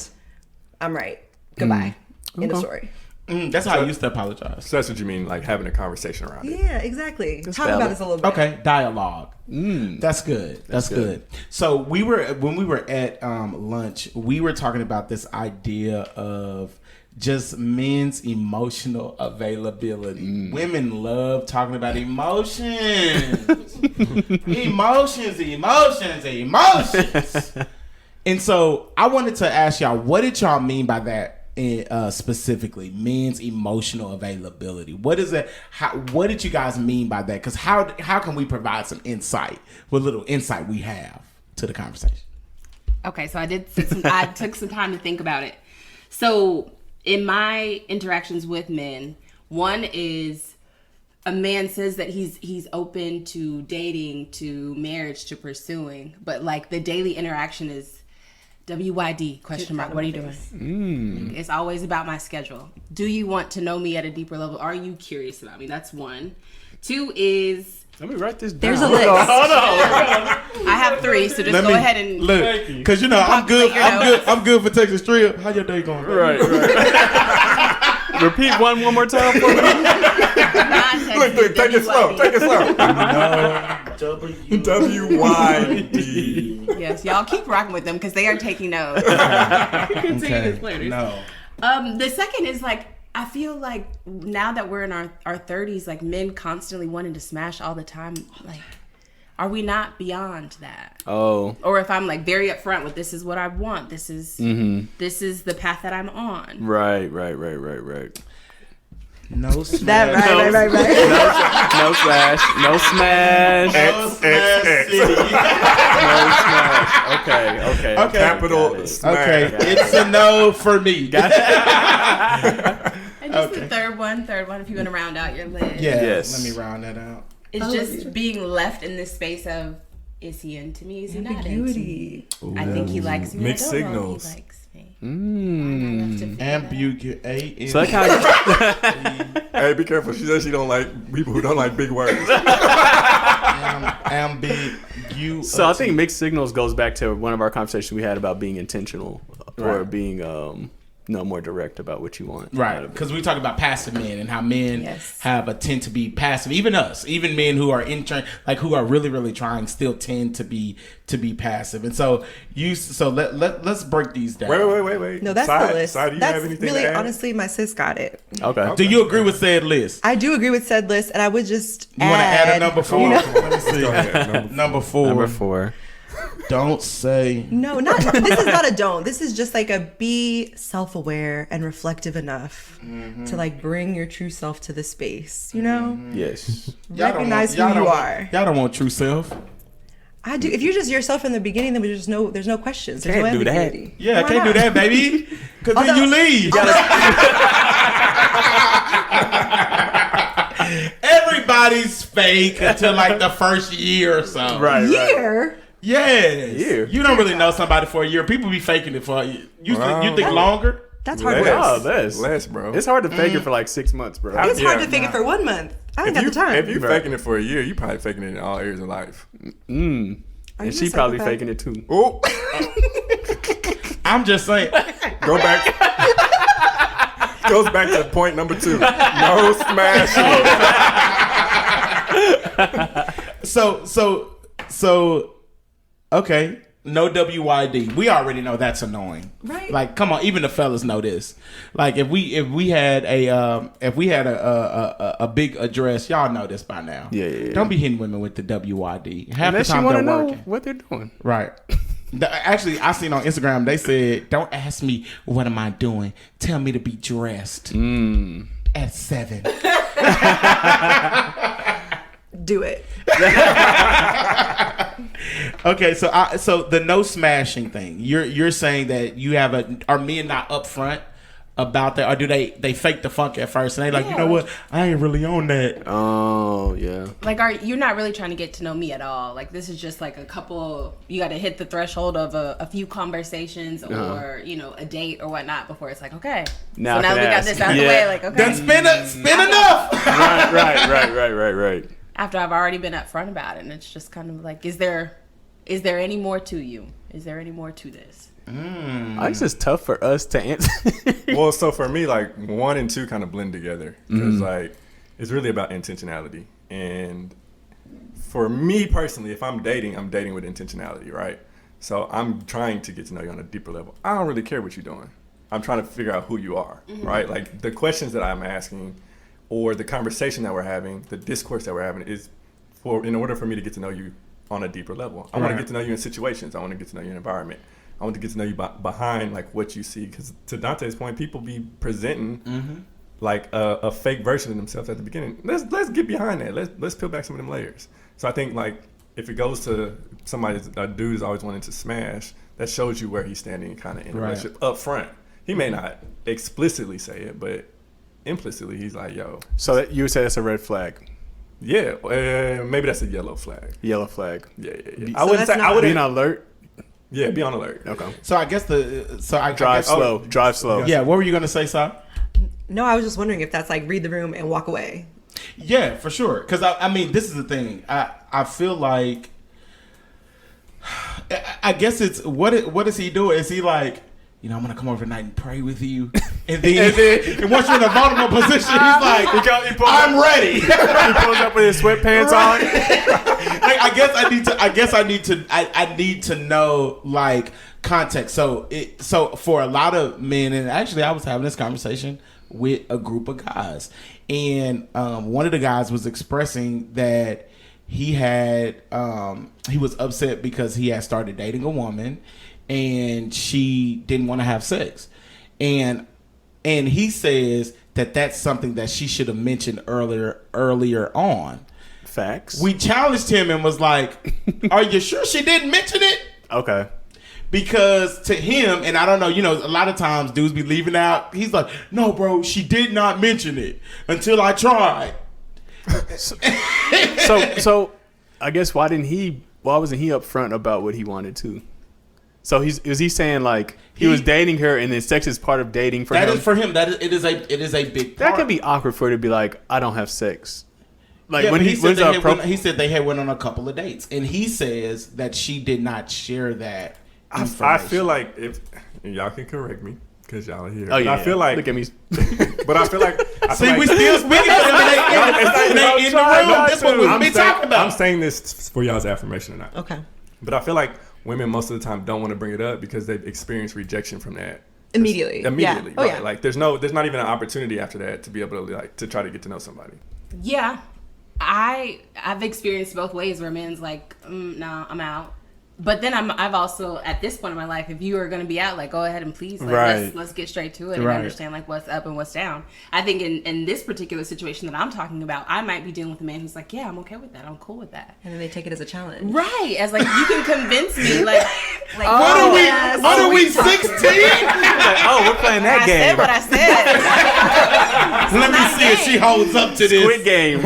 I'm right. Goodbye. End of story.
That's how I used to apologize.
So that's what you mean, like having a conversation around it.
Yeah, exactly. Talk
valid.
about this a little bit.
Okay, dialogue. That's good. That's good. So when we were at lunch, we were talking about this idea of just men's emotional availability. Women love talking about emotions. Emotions. And so I wanted to ask y'all, what did y'all mean by that? Specifically, men's emotional availability. What is that? What did you guys mean by that? Because how can we provide some insight? What little insight we have to the conversation?
Okay, so I took some time to think about it. So in my interactions with men, one is a man says that he's open to dating, to marriage, to pursuing, but like the daily interaction is WYD ? What are you doing? It's always about my schedule. Do you want to know me at a deeper level? Are you curious about me? That's one. Two is
Let me write this down.
There's a list.
I have three, so just go ahead and
look, because I'm good. I'm good for Texas Strip. How your day going?
Right. Repeat one more time for me.
Look, take it slow. Take it slow. WYD.
Yes, y'all keep rocking with them because they are taking notes.
Okay. No.
The second is like, I feel like now that we're in our 30s, like men constantly wanting to smash all the time. Like, are we not beyond that?
Oh.
Or if I'm like very upfront with this is what I want, this is the path that I'm on.
Right.
No smash.
That right.
No smash. No smash. Okay.
Capital
Got it.
smash.
Okay, it's a no for me.
And just the third one, if you're gonna round out your list.
Yeah.
Yes.
Let me round that out.
It's just being left in this space of, is he into me? Is he not into me? I think he likes me.
Mixed
I don't know if
signals.
he likes me. I have to figure
Ambiguity.
So that kind of
Hey, be careful. She says she don't like people who don't like big words.
Ambiguity.
So I think mixed signals goes back to one of our conversations we had about being intentional or
Right.
being more direct about what you want.
Right, because we talk about passive men and how men
Yes.
have a tend to be passive. Even us, even men who are who are really, really trying, still tend to be passive. And so let's break these down.
Wait.
No, that's
Side,
the list.
Side, do you
That's
have anything
really,
to add?
honestly, my sis got it.
Okay.
Do you agree with said list?
I do agree with said list, and I would just
You want to add a number 4?
you know-
Let me see.
Go ahead.
Number 4.
Number 4.
Don't say.
No, not this is not a don't. This is just like a be self-aware and reflective enough to like bring your true self to the space, you know?
Yes.
Recognize who you are.
Y'all don't want true self.
I do. If you're just yourself in the beginning, then there's no questions. There's
Can't
no
do that.
ambiguity.
Yeah,
Why
can't do
not?
that, baby. Because then you leave. Everybody's fake until like the first year or so.
Right.
Year?
Yes.
Year.
You don't really know somebody for a year. People be faking it for you. You think
Wow.
longer?
That's hard
Less.
work.
Oh, less.
Less, bro.
It's hard to fake it for like 6 months, bro.
It's hard
Yeah,
to fake it for 1 month. I ain't
if
got the time.
If you
Right.
faking it for a year, you probably faking it in all areas of life.
Are
And
you
she
a
probably
psychopath?
faking it too.
Oh,
I'm just saying.
go back. Goes back to point number 2. No smashing.
So, okay. No WYD. We already know that's annoying.
Right.
Like, come on, even the fellas know this. Like, if we had a big address, y'all know this by now.
Yeah.
Don't be hitting women with the WYD. Half
Unless
the
you
time
want
they're
to know
working.
what they're doing.
Right. Actually, I seen on Instagram they said, "Don't ask me what am I doing. Tell me to be dressed at 7."
Do it.
Okay, so the no smashing thing. You're saying that you have are men not upfront about that, or do they fake the funk at first and they like, you know what, I ain't really on that.
Oh, yeah.
Like, you're not really trying to get to know me at all. Like, this is just like a couple. You got to hit the threshold of a few conversations or a date or whatnot before it's like, okay.
Now
so
I
now
can
we got
ask.
this out of the
Yeah.
way. Like, okay.
Then spin enough.
Right.
After I've already been upfront about it, and it's just kind of like, is there any more to you? Is there any more to this?
It's just tough for us to answer.
Well, so for me, like 1 and 2 kind of blend together because like it's really about intentionality. And for me personally, if I'm dating with intentionality, right? So I'm trying to get to know you on a deeper level. I don't really care what you're doing. I'm trying to figure out who you are, right? Like the questions that I'm asking or the conversation that we're having, the discourse that we're having is in order for me to get to know you on a deeper level. I want to get to know you in situations. I want to get to know your environment. I want to get to know you behind like what you see. Because to Dante's point, people be presenting like a fake version of themselves at the beginning. Let's get behind that. Let's peel back some of them layers. So I think like if it goes to a dude is always wanting to smash, that shows you where he's standing kind of in a relationship up front. He may not explicitly say it, but implicitly he's like, yo.
So you would say that's a red flag.
Yeah, maybe that's a yellow flag.
Yellow flag.
Yeah.
So
I wouldn't
that's
say.
not-
I wouldn't.
Being alert.
Yeah, be on alert.
Okay.
So I guess
Drive slow. Drive slow.
Yeah, what were you gonna say, Si?
No, I was just wondering if that's like read the room and walk away.
Yeah, for sure. Because I mean, this is the thing. I feel like, I guess it's what is he doing? Is he like, I'm gonna come over tonight and pray with you, and then and once you're in a vulnerable position, he's like, I'm ready.
He pulls up with his sweatpants on.
Like, I guess I need to know like context. So for a lot of men, and actually I was having this conversation with a group of guys, and one of the guys was expressing that he was upset because he had started dating a woman and she didn't want to have sex, and he says that that's something that she should have mentioned earlier on.
Facts.
We challenged him and was like, are you sure she didn't mention it?
Okay.
Because to him, and I don't know, a lot of times dudes be leaving out. He's like, no, bro, she did not mention it until I tried.
So I guess why wasn't he upfront about what he wanted to? So was he saying like he was dating her and then sex is part of dating for him?
That is for him. It is a big part.
That could be awkward for her to be like, I don't have sex. Like
Yeah,
when
but
he
said they had went on a couple of dates, and he says that she did not share that information.
I feel like if y'all can correct me because y'all are here.
Oh yeah.
I feel like
look at me.
But I feel like
See, we still speaking to them. They in the room. That's what we've been talking about.
I'm saying this for y'all's affirmation or not.
Okay.
But I feel like women most of the time don't want to bring it up because they've experienced rejection from that.
Immediately.
Immediately,
Yeah. Oh,
right?
yeah.
Like there's not even an opportunity after that to be able to to try to get to know somebody.
Yeah, I've experienced both ways where men's like, no, I'm out. But then I've also, at this point in my life, if you are going to be out, like, go ahead and please, like,
Right.
let's get straight to it and
Right.
understand, like, what's up and what's down. I think in this particular situation that I'm talking about, I might be dealing with a man who's like, yeah, I'm okay with that. I'm cool with that.
And then they take it as a challenge.
Right. As, like, you can convince me, like
What are we?
yes.
What are we? 16?
Oh, we're playing that
I
game.
said what I said.
Let me see if she holds up to this.
Squid Game.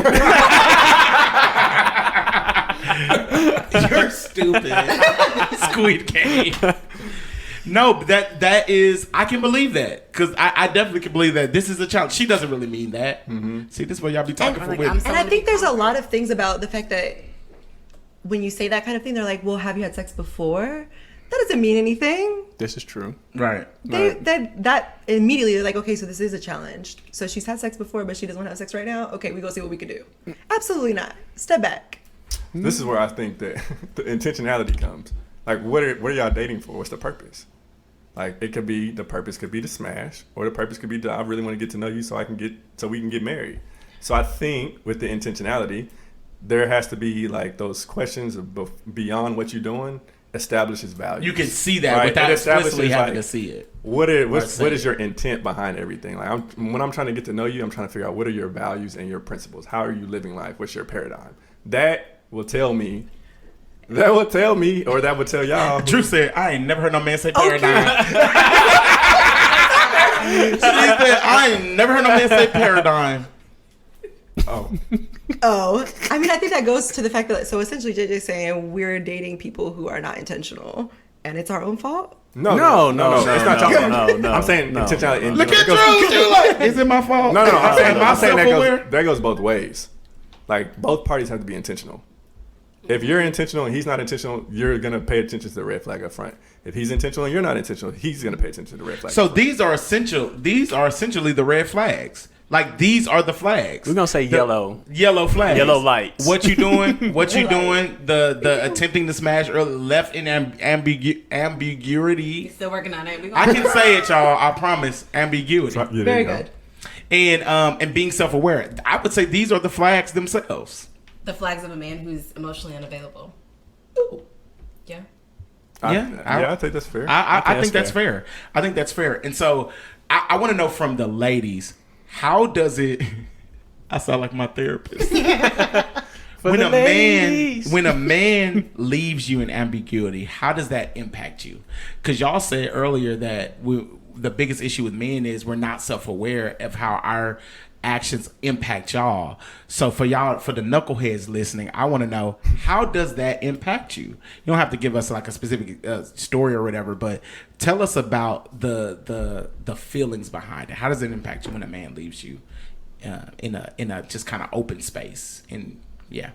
You're stupid. Squid Game. No, but that is, I can believe that, because I definitely can believe that this is a challenge. She doesn't really mean that. See, this is what y'all be talking for
like,
women.
I'm
And I think there's a lot of things about the fact that when you say that kind of thing, they're like, well, have you had sex before? That doesn't mean anything.
This is true.
Right.
That immediately they're like, okay, so this is a challenge. So she's had sex before, but she doesn't want to have sex right now. Okay, we go see what we can do. Absolutely not. Step back.
This is where I think that the intentionality comes. Like, what are y'all dating for? What's the purpose? Like, it could be, the purpose could be to smash, or the purpose could be to, I really want to get to know you so we can get married. So I think with the intentionality, there has to be like those questions of beyond what you're doing establishes value.
You can see that
Right?
without
It establishes,
explicitly having
like,
to see it.
What
say
is
it.
your intent behind everything? Like, when I'm trying to get to know you, I'm trying to figure out what are your values and your principles. How are you living life? What's your paradigm? That will tell me, or that would tell y'all.
Drew said, I ain't never heard no man say paradigm. She said, I ain't never heard no man say paradigm.
Oh,
Oh, I mean, I think that goes to the fact that, so essentially JJ's saying we're dating people who are not intentional and it's our own fault.
No.
It's not talking about.
no.
I'm saying
no.
intentionality. in
Look
general.
at
It goes-
Drew. Drew like, is it my fault?
No, I'm saying
Am I self-aware?
that goes both ways. Like, both parties have to be intentional. If you're intentional and he's not intentional, you're gonna pay attention to the red flag up front. If he's intentional and you're not intentional, he's gonna pay attention to the red flag.
So these are essentially the red flags. Like, these are the flags.
We're gonna say yellow.
Yellow flags.
Yellow lights.
What you doing? What you doing? The attempting to smash early, left in ambiguity.
Still working on it.
I can say it, y'all. I promise. Ambiguity.
Yeah, there
Very
you go.
good.
And being self-aware. I would say these are the flags themselves.
The flags of a man who's emotionally unavailable. Yeah.
I think that's fair.
I think that's fair. I think that's fair. And so I want to know from the ladies, how does it? I sound like my therapist. When
the ladies.
a man leaves you in ambiguity, how does that impact you? Because y'all said earlier that the biggest issue with men is we're not self-aware of how our actions impact y'all. So for y'all, for the knuckleheads listening, I want to know, how does that impact you? You don't have to give us like a specific story or whatever, but tell us about the feelings behind it. How does it impact you when a man leaves you in a just kind of open space? And yeah.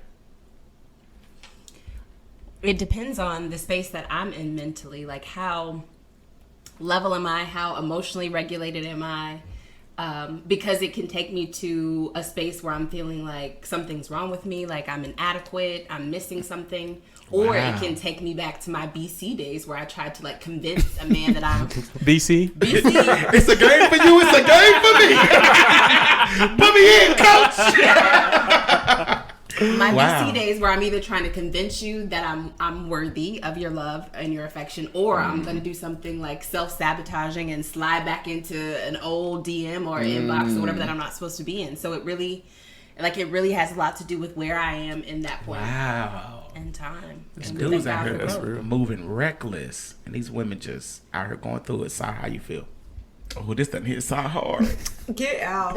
It depends on the space that I'm in mentally. Like, how level am I? How emotionally regulated am I? Because it can take me to a space where I'm feeling like something's wrong with me, like I'm inadequate, I'm missing something. Or
Wow.
it can take me back to my BC days where I tried to like convince a man that I'm
BC.
BC.
It's a game for you. It's a game for me. Put me in, coach.
My
Wow.
BC days where I'm either trying to convince you that I'm worthy of your love and your affection, or I'm going to do something like self-sabotaging and slide back into an old DM or inbox or whatever that I'm not supposed to be in. So it really has a lot to do with where I am in that point
Wow.
in time. And
Dudes
thank
out
God
here
for
that's
growth.
real.
moving reckless, and these women just out here going through it. Si, how you feel? Oh, this done hit Si hard.
Get out.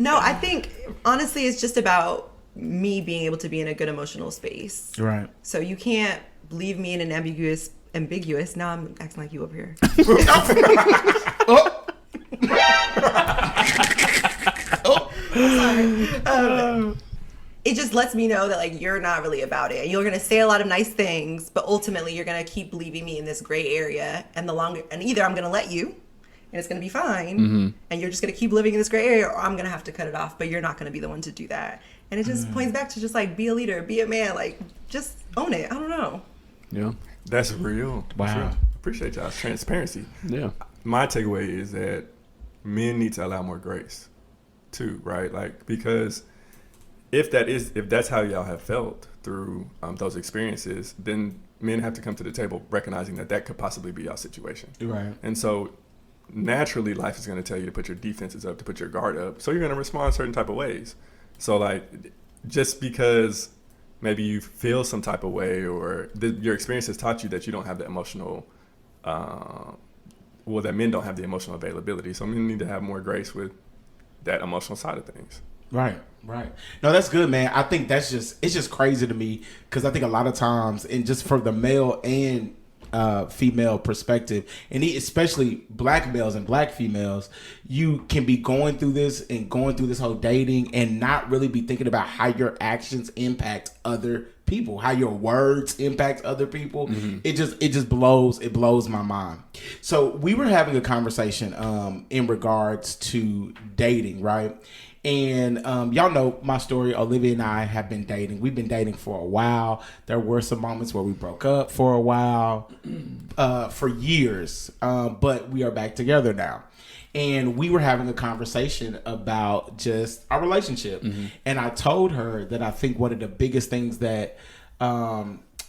No, I think honestly it's just about me being able to be in a good emotional space.
Right.
So you can't leave me in an ambiguous. Now I'm acting like you over here. It just lets me know that like you're not really about it. You're gonna say a lot of nice things, but ultimately you're gonna keep leaving me in this gray area. And either I'm gonna let you, and it's gonna be fine, and you're just gonna keep living in this gray area, or I'm gonna have to cut it off. But you're not gonna be the one to do that. And it just points back to just like be a leader, be a man, like just own it. I don't know.
Yeah.
That's real.
Wow.
Sure. Appreciate y'all's transparency.
Yeah.
My takeaway is that men need to allow more grace too, right? Like, because if that's how y'all have felt through those experiences, then men have to come to the table recognizing that could possibly be your situation.
Right.
And so naturally life is going to tell you to put your defenses up, to put your guard up. So you're going to respond certain type of ways. So like, just because maybe you feel some type of way, or your experience has taught you that you don't have the emotional, that men don't have the emotional availability. So men need to have more grace with that emotional side of things.
Right. No, that's good, man. I think it's just crazy to me, because I think a lot of times, and just from the male and female perspective, and especially black males and black females, you can be going through this whole dating and not really be thinking about how your actions impact other people, how your words impact other people. Mm-hmm. It just blows my mind. So we were having a conversation in regards to dating, right? And y'all know my story. Olivia and I have been dating. We've been dating for a while. There were some moments where we broke up for a while, for years, but we are back together now. And we were having a conversation about just our relationship. Mm-hmm. And I told her that I think one of the biggest things that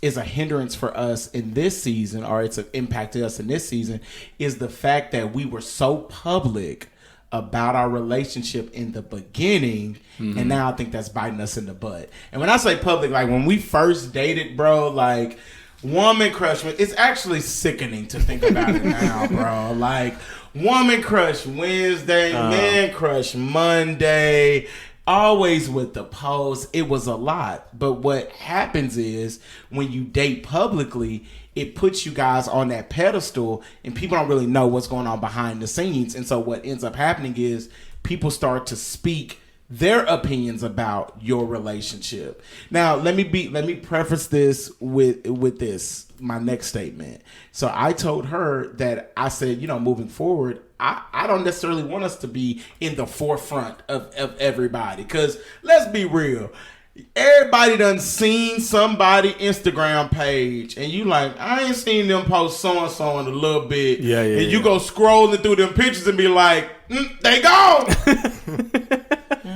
is a hindrance for us in this season, or it's impacted us in this season, is the fact that we were so public about our relationship in the beginning, and now I think that's biting us in the butt. And when I say public, like when we first dated, bro, like woman crush, it's actually sickening to think about it now, bro. Like woman crush Wednesday, man crush Monday, always with the post. It was a lot. But what happens is when you date publicly, it puts you guys on that pedestal, and people don't really know what's going on behind the scenes. And so what ends up happening is people start to speak their opinions about your relationship. Now, let me preface this with this, my next statement. So I told her that I said, moving forward, I don't necessarily want us to be in the forefront of everybody, because let's be real. Everybody done seen somebody Instagram page, and you like, I ain't seen them post so-and-so in a little bit.
Yeah.
And you go scrolling through them pictures and be like, they gone.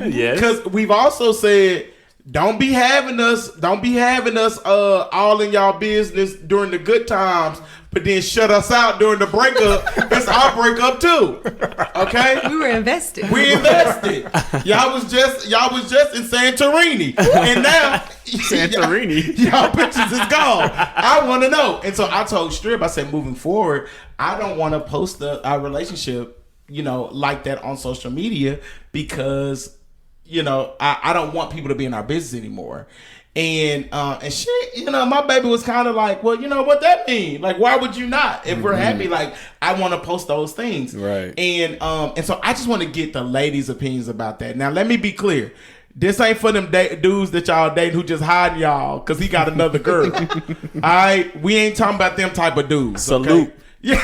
Yes.
Because we've also said, don't be having us all in y'all business during the good times, but then shut us out during the breakup. It's our breakup too. Okay?
We were invested.
We invested. Y'all was just in Santorini. And now
Santorini.
Y'all pictures is gone. I want to know. And so I told Strip, I said, moving forward, I don't want to post our relationship, like that on social media, because I don't want people to be in our business anymore. And shit, my baby was kind of like, well, what that mean? Like, why would you not? If we're happy, like, I want to post those things.
Right.
And so I just want to get the ladies' opinions about that. Now, let me be clear. This ain't for them dudes that y'all dating who just hiding y'all because he got another girl. All right? We ain't talking about them type of dudes.
Salute.
Okay?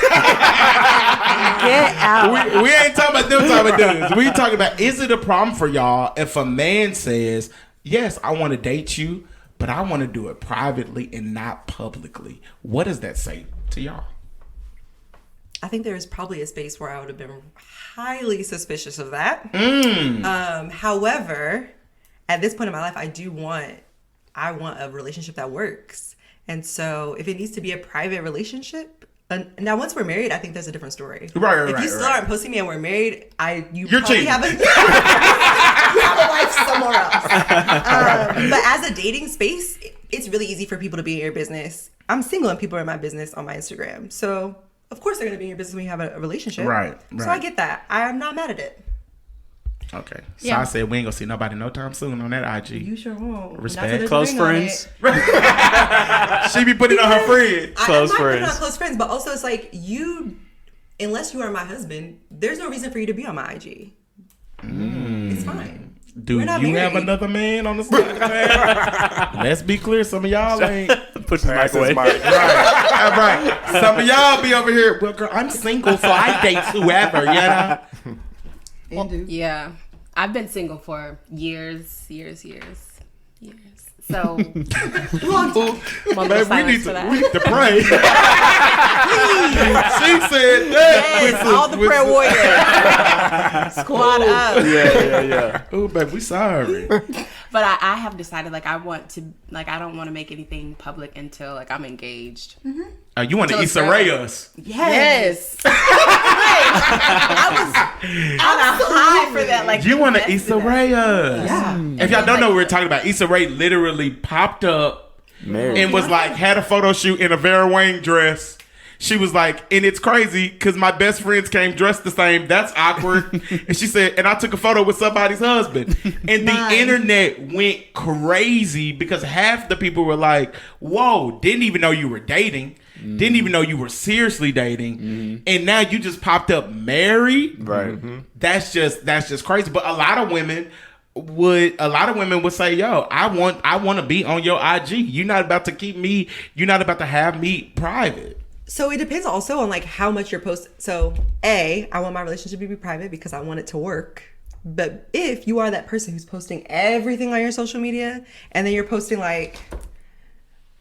Get out.
We ain't talking about them type of dudes. We talking about, is it a problem for y'all if a man says, yes, I want to date you, but I want to do it privately and not publicly? What does that say to y'all?
I think there is probably a space where I would have been highly suspicious of that. However, at this point in my life, I want a relationship that works. And so if it needs to be a private relationship, now once we're married, I think there's a different story.
Right.
If you still aren't posting me and we're married,
You're
probably
cheating.
have a life somewhere else. But as a dating space, it's really easy for people to be in your business. I'm single and people are in my business on my Instagram. So of course they're going to be in your business when you have a relationship.
Right.
So I get that. I'm not mad at it.
Okay. So
Yeah.
I said we ain't gonna see nobody no time soon on that IG.
You sure won't.
Respect.
Not till there's a
Close
ring on
friends.
it.
She be putting it on her friend.
I'm
Close
not putting
friends.
on close friends, but also it's like unless you are my husband, there's no reason for you to be on my IG. It's fine.
Do
We're
you
not
have
married.
another man on the side? Let's be clear. Some of y'all ain't.
Push the mic away.
Right. Some of y'all be over here. Well, girl, I'm single, so I date whoever.
And do.
Yeah. I've been single for years. So
Long time.
moment of
Man, we
silence for that.
need to pray. She said that.
Yes, all the prayer warriors. Squad up.
Yeah.
Oh, babe, we sorry.
But I have decided like I don't want to make anything public until like I'm engaged.
You want to
Till
Issa
it's
Rae
over.
us?
Yes. I was on a high for that. Like
You want to
invested
Issa
in that.
Rae us?
Yeah.
If y'all don't know what we're talking about, Issa Rae literally popped up
Married.
and was like, had a photo shoot in a Vera Wang dress. She was like, and it's crazy because my best friends came dressed the same. That's awkward. And she said, and I took a photo with somebody's husband. And the
Mine.
internet went crazy because half the people were like, whoa, didn't even know you were dating. Didn't even know you were seriously dating. And now you just popped up married.
Right.
That's just crazy. But a lot of women would say, yo, I want to be on your IG. You're not about to have me private.
So it depends also on like how much you're posting. So I want my relationship to be private because I want it to work. But if you are that person who's posting everything on your social media and then you're posting like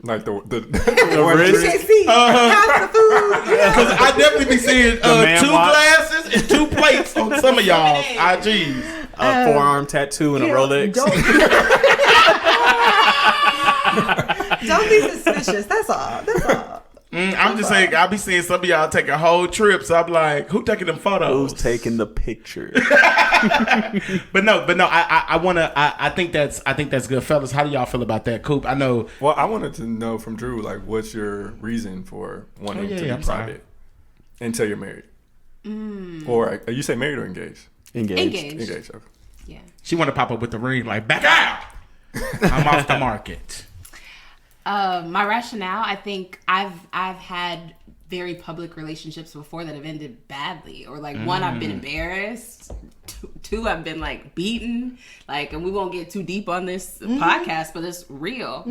Like the
wrist?
you can't see half the food.
Because I definitely be seeing
man
2
watch.
glasses and 2 plates on some of y'all's IGs.
A forearm tattoo and a Rolex.
Don't be suspicious. That's all. That's all.
I'm just saying, I be seeing some of y'all taking whole trips. I'm like, who taking them photos?
Who's taking the picture?
But no, I think that's good, fellas. How do y'all feel about that, Coop? I know.
Well, I wanted to know from Drew, like, what's your reason for wanting to be
I'm sorry.
private until you're married? Or you say married or engaged?
Engaged.
Engaged. Okay.
Yeah.
She want to pop up with the ring, like, back out. I'm off the market.
My rationale, I think I've had very public relationships before that have ended badly, or like one, I've been embarrassed. Two, I've been like beaten. Like, and we won't get too deep on this podcast, but it's real.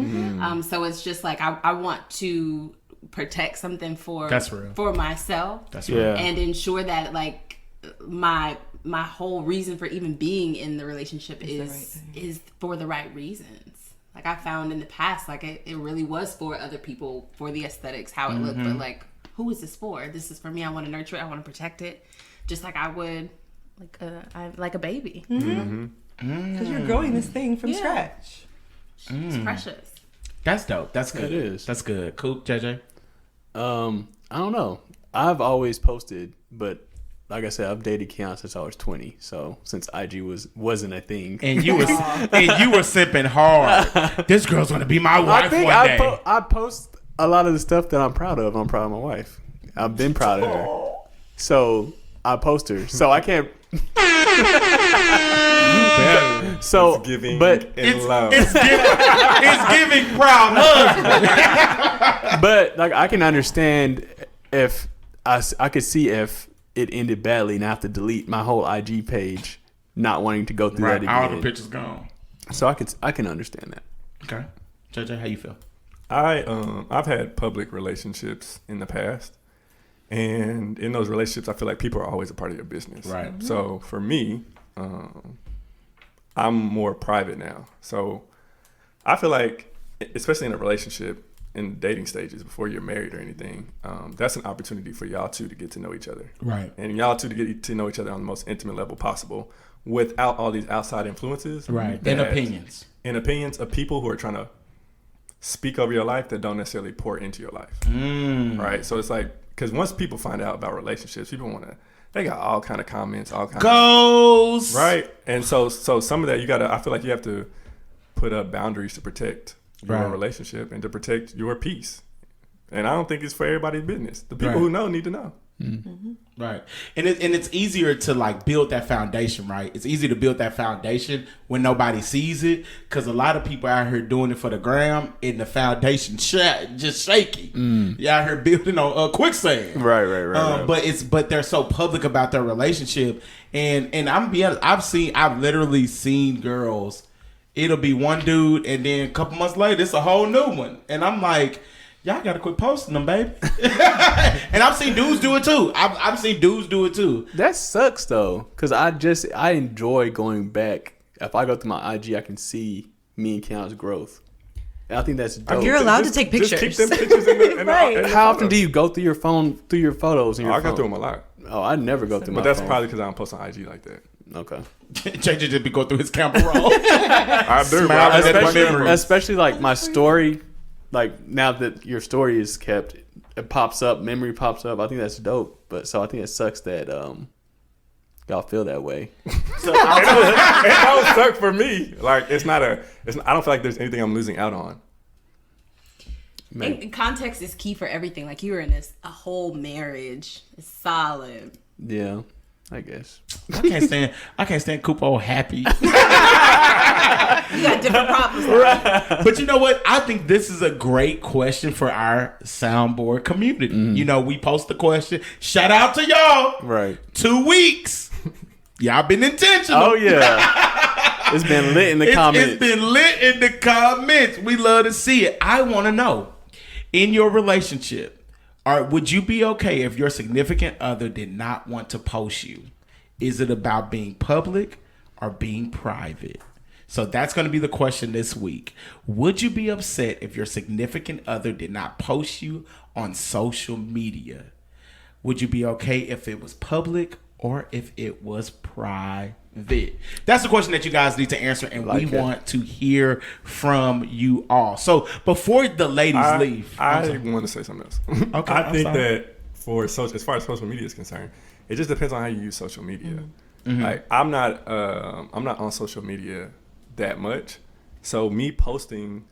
So it's just like I want to protect something for
That's real.
for myself.
That's
Yeah.
right.
And ensure that like my whole reason for even being in the relationship is for the right reasons. Like I found in the past, like it really was for other people, for the aesthetics, how it looked. But like, who is this for? This is for me. I want to nurture it. I want to protect it, just like I would like a baby.
Because you're growing this thing from scratch.
It's precious.
That's dope. That's good.
It is.
That's good. Coop, JJ.
I don't know. I've always posted, but like I said, I've dated Keon since I was 20. So since IG wasn't a thing.
And you were simping hard. This girl's gonna be my wife
I think
one day.
I post a lot of the stuff that I'm proud of. I'm proud of my wife. I've been proud of her. So I post her. So I can't. So,
It's giving
but
and love.
It's giving proud husband.
but like I can understand if I could see if it ended badly and I have to delete my whole IG page, not wanting to go through
Right,
that
all
again.
the pictures gone.
So I can understand that.
Okay, JJ, how you feel?
I've had public relationships in the past, and in those relationships, I feel like people are always a part of your business.
Right.
So for me, I'm more private now. So I feel like, especially in a relationship, in dating stages before you're married or anything, that's an opportunity for y'all two to get to know each other.
Right.
And y'all two to get to know each other on the most intimate level possible, without all these outside influences.
Right.
that-
And opinions.
And opinions of people who are trying to speak over your life that don't necessarily pour into your life. Right. So it's like, because once people find out about relationships, people they got all kind of comments, all kind of
Goals.
right. And so some of that I feel like you have to put up boundaries to protect your
Right.
relationship and to protect your peace. And I don't think it's for everybody's business. The people
Right.
who know need to know.
Right. And it's easier to like build that foundation, right? It's easy to build that foundation when nobody sees it, because a lot of people out here doing it for the gram and the foundation just shaky. You out here building on quicksand.
Right.
But they're so public about their relationship, and I'm be honest, I've literally seen girls. It'll be one dude, and then a couple months later, it's a whole new one, and I'm like, y'all gotta quit posting them, baby. And I've seen dudes do it too. I've seen dudes do it too.
That sucks though, because I enjoy going back. If I go through my IG, I can see me and Keon's growth. And I think that's dope.
You're allowed to take
Just keep
pictures.
them pictures in the
Right.
in the
How often
photos.
do you go through your phone, through your photos? In your
I go
phone?
through them a lot.
Oh, I never go through my
But that's
phone.
probably because I don't post on IG like that.
Okay.
JJ just be going through his camera roll.
I do,
Smiling
but I
at
just
my
my
memories.
memories.
Especially like my story, like now that your story is kept, it pops up, memory pops up. I think that's dope. But so I think it sucks that y'all feel that way.
So
It don't suck for me. Like I don't feel like there's anything I'm losing out on.
And context is key for everything. Like you were in a whole marriage. It's solid.
Yeah, I guess.
I can't stand Kupo happy.
You got different problems.
But you know what? I think this is a great question for our soundboard community. You know, we post the question. Shout out to y'all.
Right.
2 weeks. Y'all been intentional.
Oh yeah. It's been lit in the comments.
It's been lit in the comments. We love to see it. I want to know, in your relationship, would you be okay if your significant other did not want to post you? Is it about being public or being private? So that's going to be the question this week. Would you be upset if your significant other did not post you on social media? Would you be okay if it was public or if it was private? That's the question that you guys need to answer, and we want to hear from you all. So before the ladies leave,
I want to say something else.
Okay,
I
I'm
think
sorry.
that as far as social media is concerned, it just depends on how you use social media. Like I'm not on social media that much, so me posting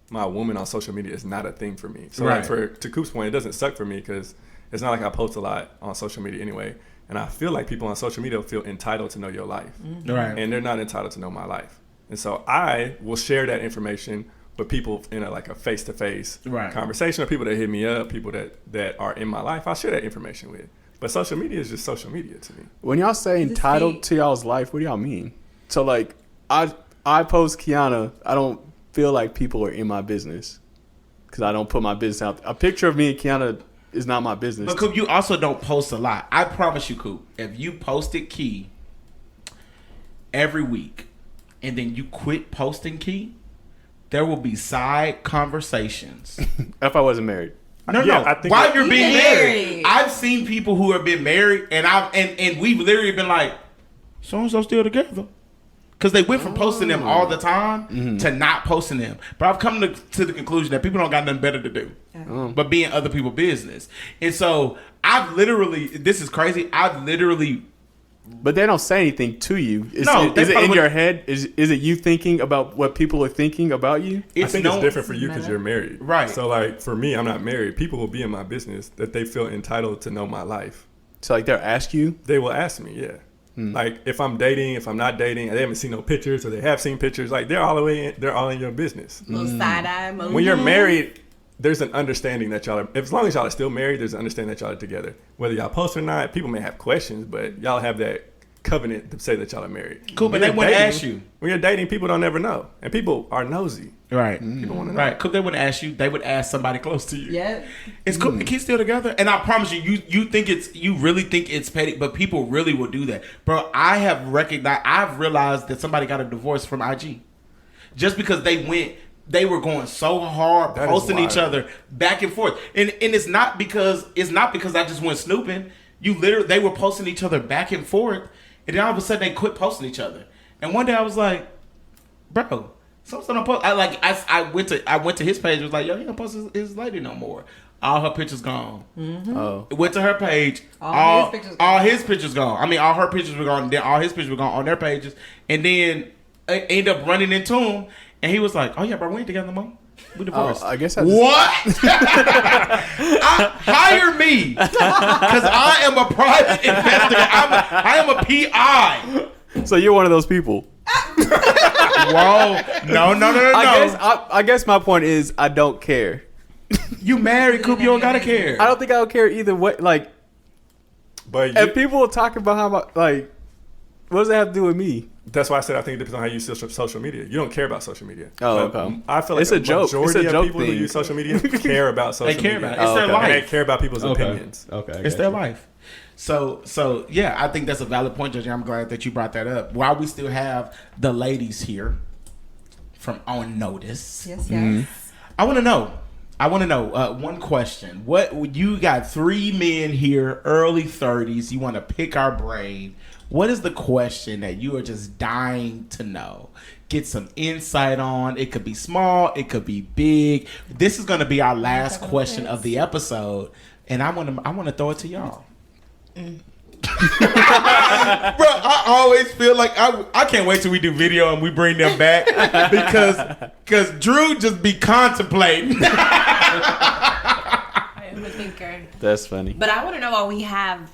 my woman on social media is not a thing for me. So like to Coop's point, it doesn't suck for me because it's not like I post a lot on social media anyway. And I feel like people on social media feel entitled to know your life.
Right.
And they're not entitled to know my life. And so I will share that information with people in a face-to-face conversation, or people that hit me up, people that are in my life. I'll share that information with. But social media is just social media to me.
When y'all say entitled to y'all's life, what do y'all mean? So like I post Kiana, I don't feel like people are in my business because I don't put my business out. A picture of me and Kiana is not my business.
But Coop, you also don't post a lot. I promise you, Coop, if you posted Key every week and then you quit posting Key, there will be side conversations.
If I wasn't married.
No.
I think
While you're being married,
Married.
I've seen people who have been married, and we've literally been like, so and so still together. Because they went from posting them all the time to not posting them. But I've come to the conclusion that people don't got nothing better to do but be in other people's business. And so this is crazy.
But they don't say anything to you. Is
No,
it
that's
in
probably
your head? Is it you thinking about what people are thinking about you?
I think it's different for you because you're married.
Right.
So like for me, I'm not married. People will be in my business that they feel entitled to know my life.
So like they'll ask you.
They will ask me, yeah. Like if I'm dating, if I'm not dating, they haven't seen no pictures or they have seen pictures, like they're all in your business.
Little side eye emoji.
When you're married, there's an understanding that y'all are, as long as y'all are still married, there's an understanding that y'all are together. Whether y'all post or not, people may have questions, but y'all have that covenant to say that y'all are married.
Cool, but
When
they
you're
wouldn't
dating-
ask you.
When you're dating, people don't ever know. And people are nosy.
Right.
People want to know.
Right. Because they wouldn't ask you. They would ask somebody close to you.
Yeah.
It's cool. The kids still together, and I promise you, you really think it's petty, but people really will do that, bro. I've realized that somebody got a divorce from IG, just because they were going so hard
That is
posting each
wild.
other back and forth, and it's not because I just went snooping. They were posting each other back and forth, and then all of a sudden they quit posting each other. And one day I was like, bro. Something I post. I went to his page. Was like, yo, he don't post his lady no more. All her pictures gone.
Oh.
Went to her page.
All his pictures gone.
All his pictures gone. I mean, all her pictures were gone. Then all his pictures were gone on their pages. And then I ended up running into him, and he was like, "Oh yeah, bro, we ain't together no more. We divorced."
I guess I
What? Hire me, because I am a private investigator. I am a PI.
So you're one of those people.
Whoa! No.
I guess my point is I don't care.
You married, Coop. You don't gotta care.
I don't think I don't care either way. Like,
But
if people talk about how what does that have to do with me?
that's why I said I think it depends on how you use social media. You don't care about social media.
Oh,
But
okay.
I feel like
It's a joke.
majority
It's a
of
joke
people who
thing.
use social media care about social
They care
media.
about it. It's their
okay.
life.
And they care about people's opinions.
Okay.
It's their life. So yeah, I think that's a valid point, Judge. I'm glad that you brought that up. While we still have the ladies here from On Notice,
Yes.
I want to know. One question. What you got 3 men here, early 30s. You want to pick our brain. What is the question that you are just dying to know? Get some insight on. It could be small. It could be big. This is going to be our last question of the episode, and I want to throw it to y'all. Bro, I always feel like I can't wait till we do video and we bring them back because Drew just be contemplating.
I am a thinker.
That's funny.
But I want to know why we have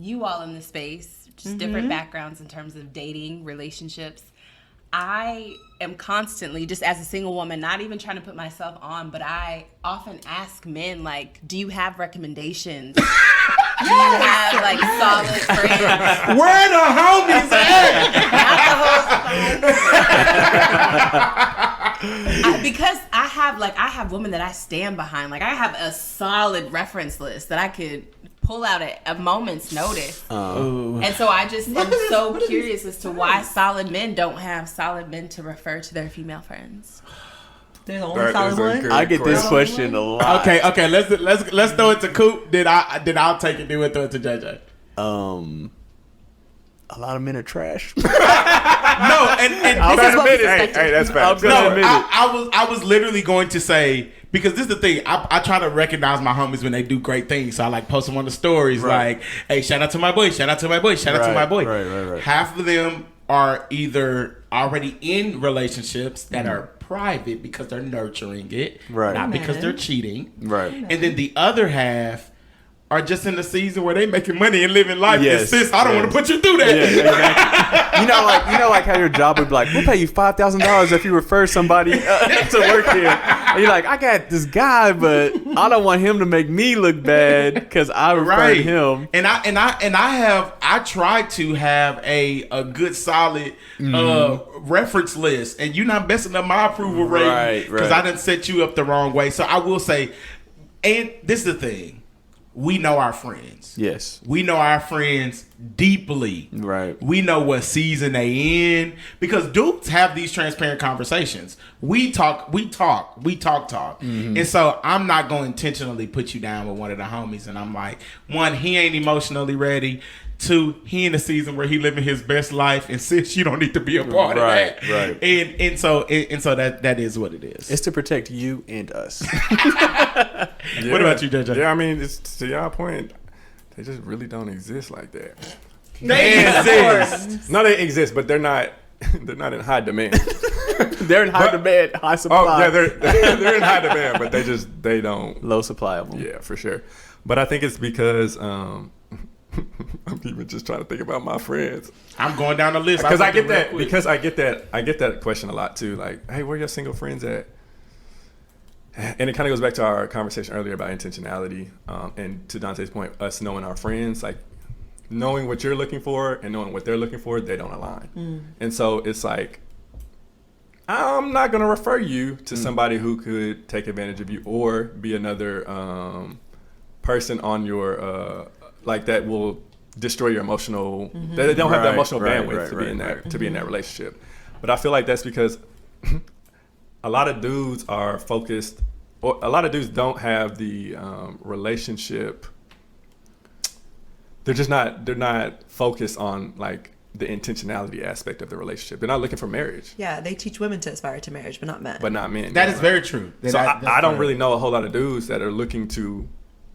you all in the space, just different backgrounds in terms of dating, relationships. I am constantly, just as a single woman, not even trying to put myself on, but I often ask men, like, do you have recommendations? Do you have, like, solid friends?
Where the homies at?
Because I have women that I stand behind. Like, I have a solid reference list that I could pull out at a moment's notice. And so I just am so curious as to why solid men don't have solid men to refer to their female friends.
There's only solid one.
I get this question a lot.
Okay. Let's throw it to Coop. Then I'll take it. Then we'll throw it to JJ.
A lot of men are trash.
No, and
I'll
this is what
admit it.
Hey, that's bad.
I'm gonna admit it.
I was literally going to say, because this is the thing, I try to recognize my homies when they do great things. So I like post them on the stories,
Right.
like, hey, shout out to my boy, shout out to my boy, shout out to my boy.
Right.
Half of them are either already in relationships that are private because they're nurturing it,
Right.
not because they're cheating.
Right.
And then the other half are just in the season where they making money and living life.
Yes,
And sis, I don't
yes.
want to put you through that.
Yeah, exactly. you know, like how your job would be like, we'll pay you $5,000 if you refer somebody to work here. And you're like, I got this guy, but I don't want him to make me look bad because I referred him.
And I try to have a good solid reference list, and you're not messing up my approval rating
Right.
because I didn't set you up the wrong way. So I will say, and this is the thing. We know our friends.
Yes.
We know our friends deeply.
Right.
We know what season they in because dudes have these transparent conversations. We talk.
Mm-hmm.
And so I'm not going to intentionally put you down with one of the homies. And I'm like, one, he ain't emotionally ready. 2, he in a season where he living his best life, and 6, you don't need to be a part of that.
Right.
And so that is what it is.
It's to protect you and us.
What about you, JJ?
Yeah, I mean, it's, to y'all point, they just really don't exist like that.
They exist.
No, they exist, but they're not. They're not in high demand.
They're in high demand, high supply.
Oh yeah, they're in high demand, but they don't.
Low supply of them.
Yeah, for sure. But I think it's because I'm even just trying to think about my friends
I'm going down the list
because I get that question a lot too. Like, hey, where your single friends at? And it kind of goes back to our conversation earlier about intentionality, and to Dante's point, us knowing our friends, like knowing what you're looking for and knowing what they're looking for, they don't align. And so it's like, I'm not going to refer you to somebody who could take advantage of you or be another person on your like that will destroy your emotional. They don't have the emotional bandwidth to be in that to be in that relationship. But I feel like that's because a lot of dudes are focused, or a lot of dudes don't have the relationship. They're not focused on like the intentionality aspect of the relationship. They're not looking for marriage.
Yeah, they teach women to aspire to marriage, but not men.
But not men.
That is very true.
So I don't really know a whole lot of dudes that are looking to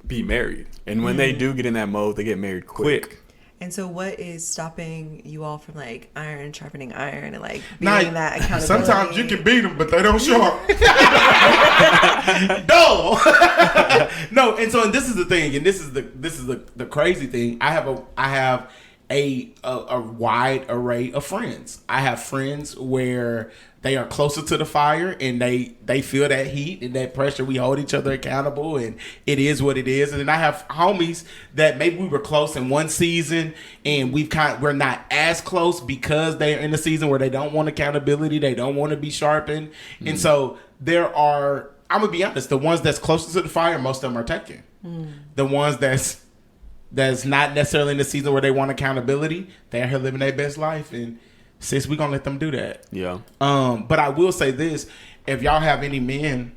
be married.
And when they do get in that mode, they get married quick.
And so what is stopping you all from like iron sharpening iron and like being that accountability?
Sometimes you can beat them, but they don't show up. Dull. No, and this is the thing, and this is the crazy thing. I have a wide array of friends. I have friends where they are closer to the fire and they feel that heat and that pressure. We hold each other accountable and it is what it is. And then I have homies that maybe we were close in one season and we're not as close because they're in a season where they don't want accountability. They don't want to be sharpened. Mm. And so there are, I'm gonna be honest, the ones that's closest to the fire, most of them are taken. Mm. The ones that's not necessarily in the season where they want accountability, they're here living their best life, and sis, we're gonna let them do that.
Yeah.
But I will say this: if y'all have any men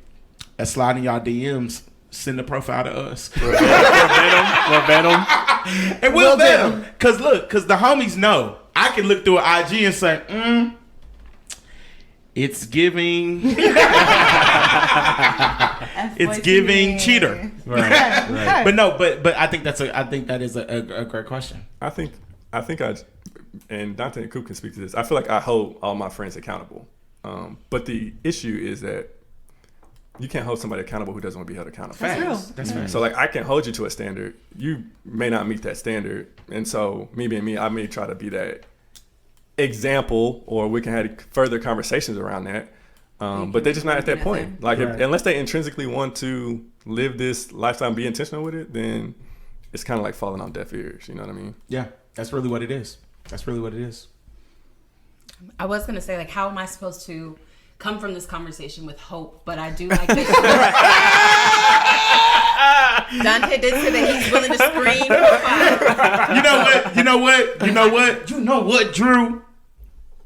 that's sliding y'all DMs, send a profile to us.
We'll vet 'em.
And we'll vet them. Cause the homies know. I can look through an IG and say, it's giving it's giving cheater.
Right.
But no, but I think that is a great question.
I think and Dante and Coop can speak to this. I feel like I hold all my friends accountable. But the issue is that you can't hold somebody accountable who doesn't want to be held accountable.
That's fair.
So like I can hold you to a standard. You may not meet that standard. And so me being me, I may try to be that example, or we can have further conversations around that. But they're just not at that point. Like unless they intrinsically want to live this lifestyle and be intentional with it, then it's kind of like falling on deaf ears. You know what I mean?
Yeah, that's really what it is.
I was gonna say, like, how am I supposed to come from this conversation with hope? But I do like that. Dante did say that he's willing to screen profile.
You know what, Drew?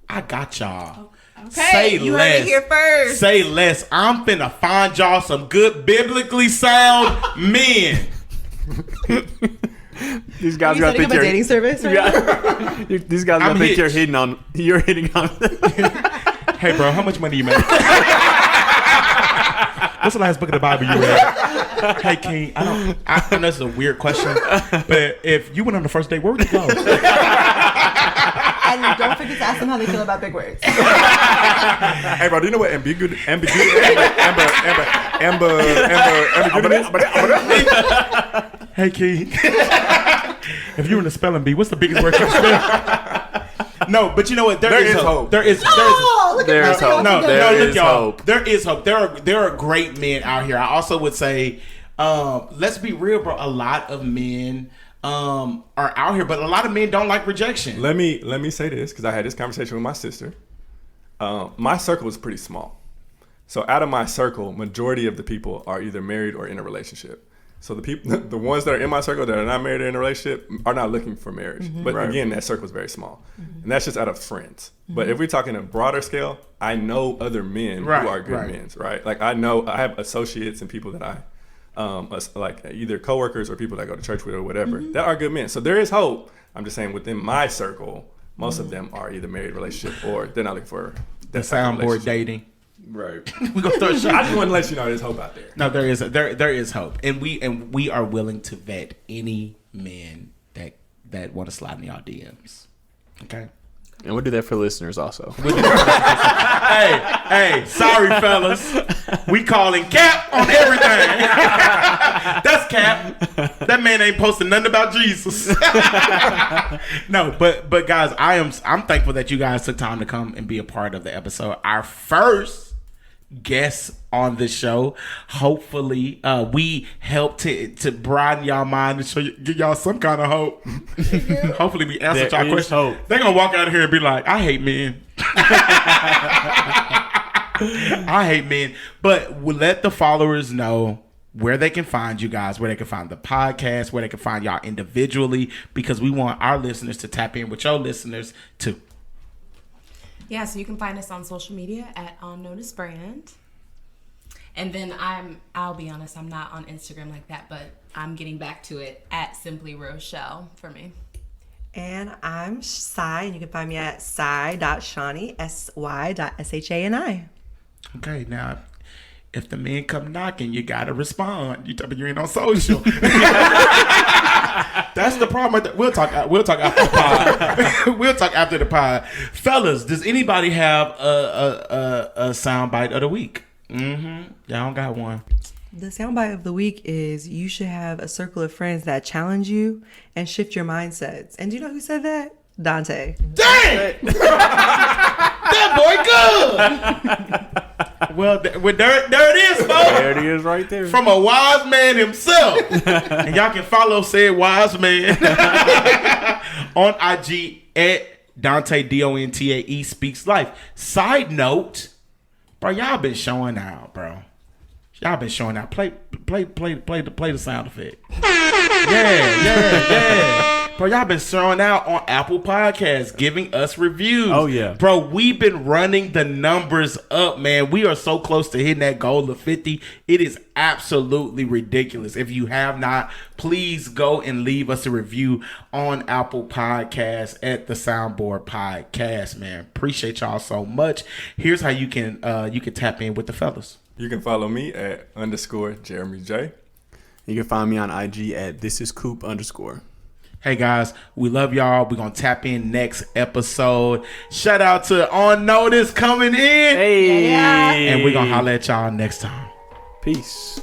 I got y'all.
Okay,
Say
you
less.
heard it here first.
Say less. I'm finna find y'all some good biblically sound men.
These guys
You
gotta
setting
think
up a dating service right now?
these guys
I'm
gonna think
hitched.
you're hitting on.
Hey, bro, how much money you make? What's the last book of the Bible you read? Hey, King, I know this is a weird question, but if you went on the first date, where would you go?
And don't forget to ask them how they feel about big words.
Hey, bro, do you know what ambiguity is?
Hey, King, if you were in the spelling bee, what's the biggest word you can spell? No, but you know what? There is hope. There is
Look
There's
at
hope.
no,
There
look,
is
y'all.
hope.
There is hope. There are great men out here. I also would say, let's be real, bro. A lot of men are out here, but a lot of men don't like rejection.
Let me say this, because I had this conversation with my sister. My circle is pretty small. So out of my circle, majority of the people are either married or in a relationship. So the people, the ones that are in my circle that are not married or in a relationship are not looking for marriage. But again, that circle is very small. And that's just out of friends. But if we're talking a broader scale, I know other men who are good men, right? Like I have associates and people that I, like either coworkers or people that I go to church with or whatever, that are good men. So there is hope. I'm just saying within my circle, most of them are either married relationship or they're not looking for
The
that type of
soundboard
relationship.
dating.
Right.
We gonna throw a shot.
I just want to let you know there's hope out there.
No, there is hope, and we are willing to vet any men that want to slide in y'all DMs. Okay.
And we'll do that for listeners also.
Hey, sorry fellas, we calling Cap on everything. That's Cap. That man ain't posting nothing about Jesus. No, but guys, I'm thankful that you guys took time to come and be a part of the episode. Our first guests on the show. Hopefully, we help to broaden y'all mind and give y'all some kind of hope. Hopefully, we answered
There
y'all
is
question.
hope.
They're gonna walk out of here and be like, "I hate men." I hate men, but we'll let the followers know where they can find you guys, where they can find the podcast, where they can find y'all individually, because we want our listeners to tap in with your listeners too.
Yeah, so you can find us on social media at On Notice Brand. And then I'll be honest, I'm not on Instagram like that, but I'm getting back to it at Simply Rochelle for me.
And I'm Sai, and you can find me at sai.shani, sy.shani.
Okay, now if the men come knocking, you gotta respond. You tell me you ain't on social. That's the problem. We'll talk after the pod. We'll talk after the pod. Fellas, does anybody have a soundbite of the week? Y'all don't got one.
The soundbite of the week is you should have a circle of friends that challenge you and shift your mindsets. And do you know who said that? Dante.
Dang! That boy good. Well, there it is, folks.
There it is right there.
From a wise man himself. And y'all can follow said wise man on IG at Dante Dontae Speaks Life. Side note, bro, y'all been showing out, bro. Y'all been showing out. Play the sound effect. Yeah. Bro, y'all been throwing out on Apple Podcasts, giving us reviews.
Oh, yeah.
Bro, we've been running the numbers up, man. We are so close to hitting that goal of 50. It is absolutely ridiculous. If you have not, please go and leave us a review on Apple Podcasts at the Soundboard Podcast, man. Appreciate y'all so much. Here's how you can tap in with the fellas.
You can follow me at _Jeremy J.
You can find me on IG at thisiscoop_.
Hey guys, we love y'all. We're gonna tap in next episode. Shout out to On Notice coming in.
Hey.
Yeah.
And we're gonna holler at y'all next time.
Peace.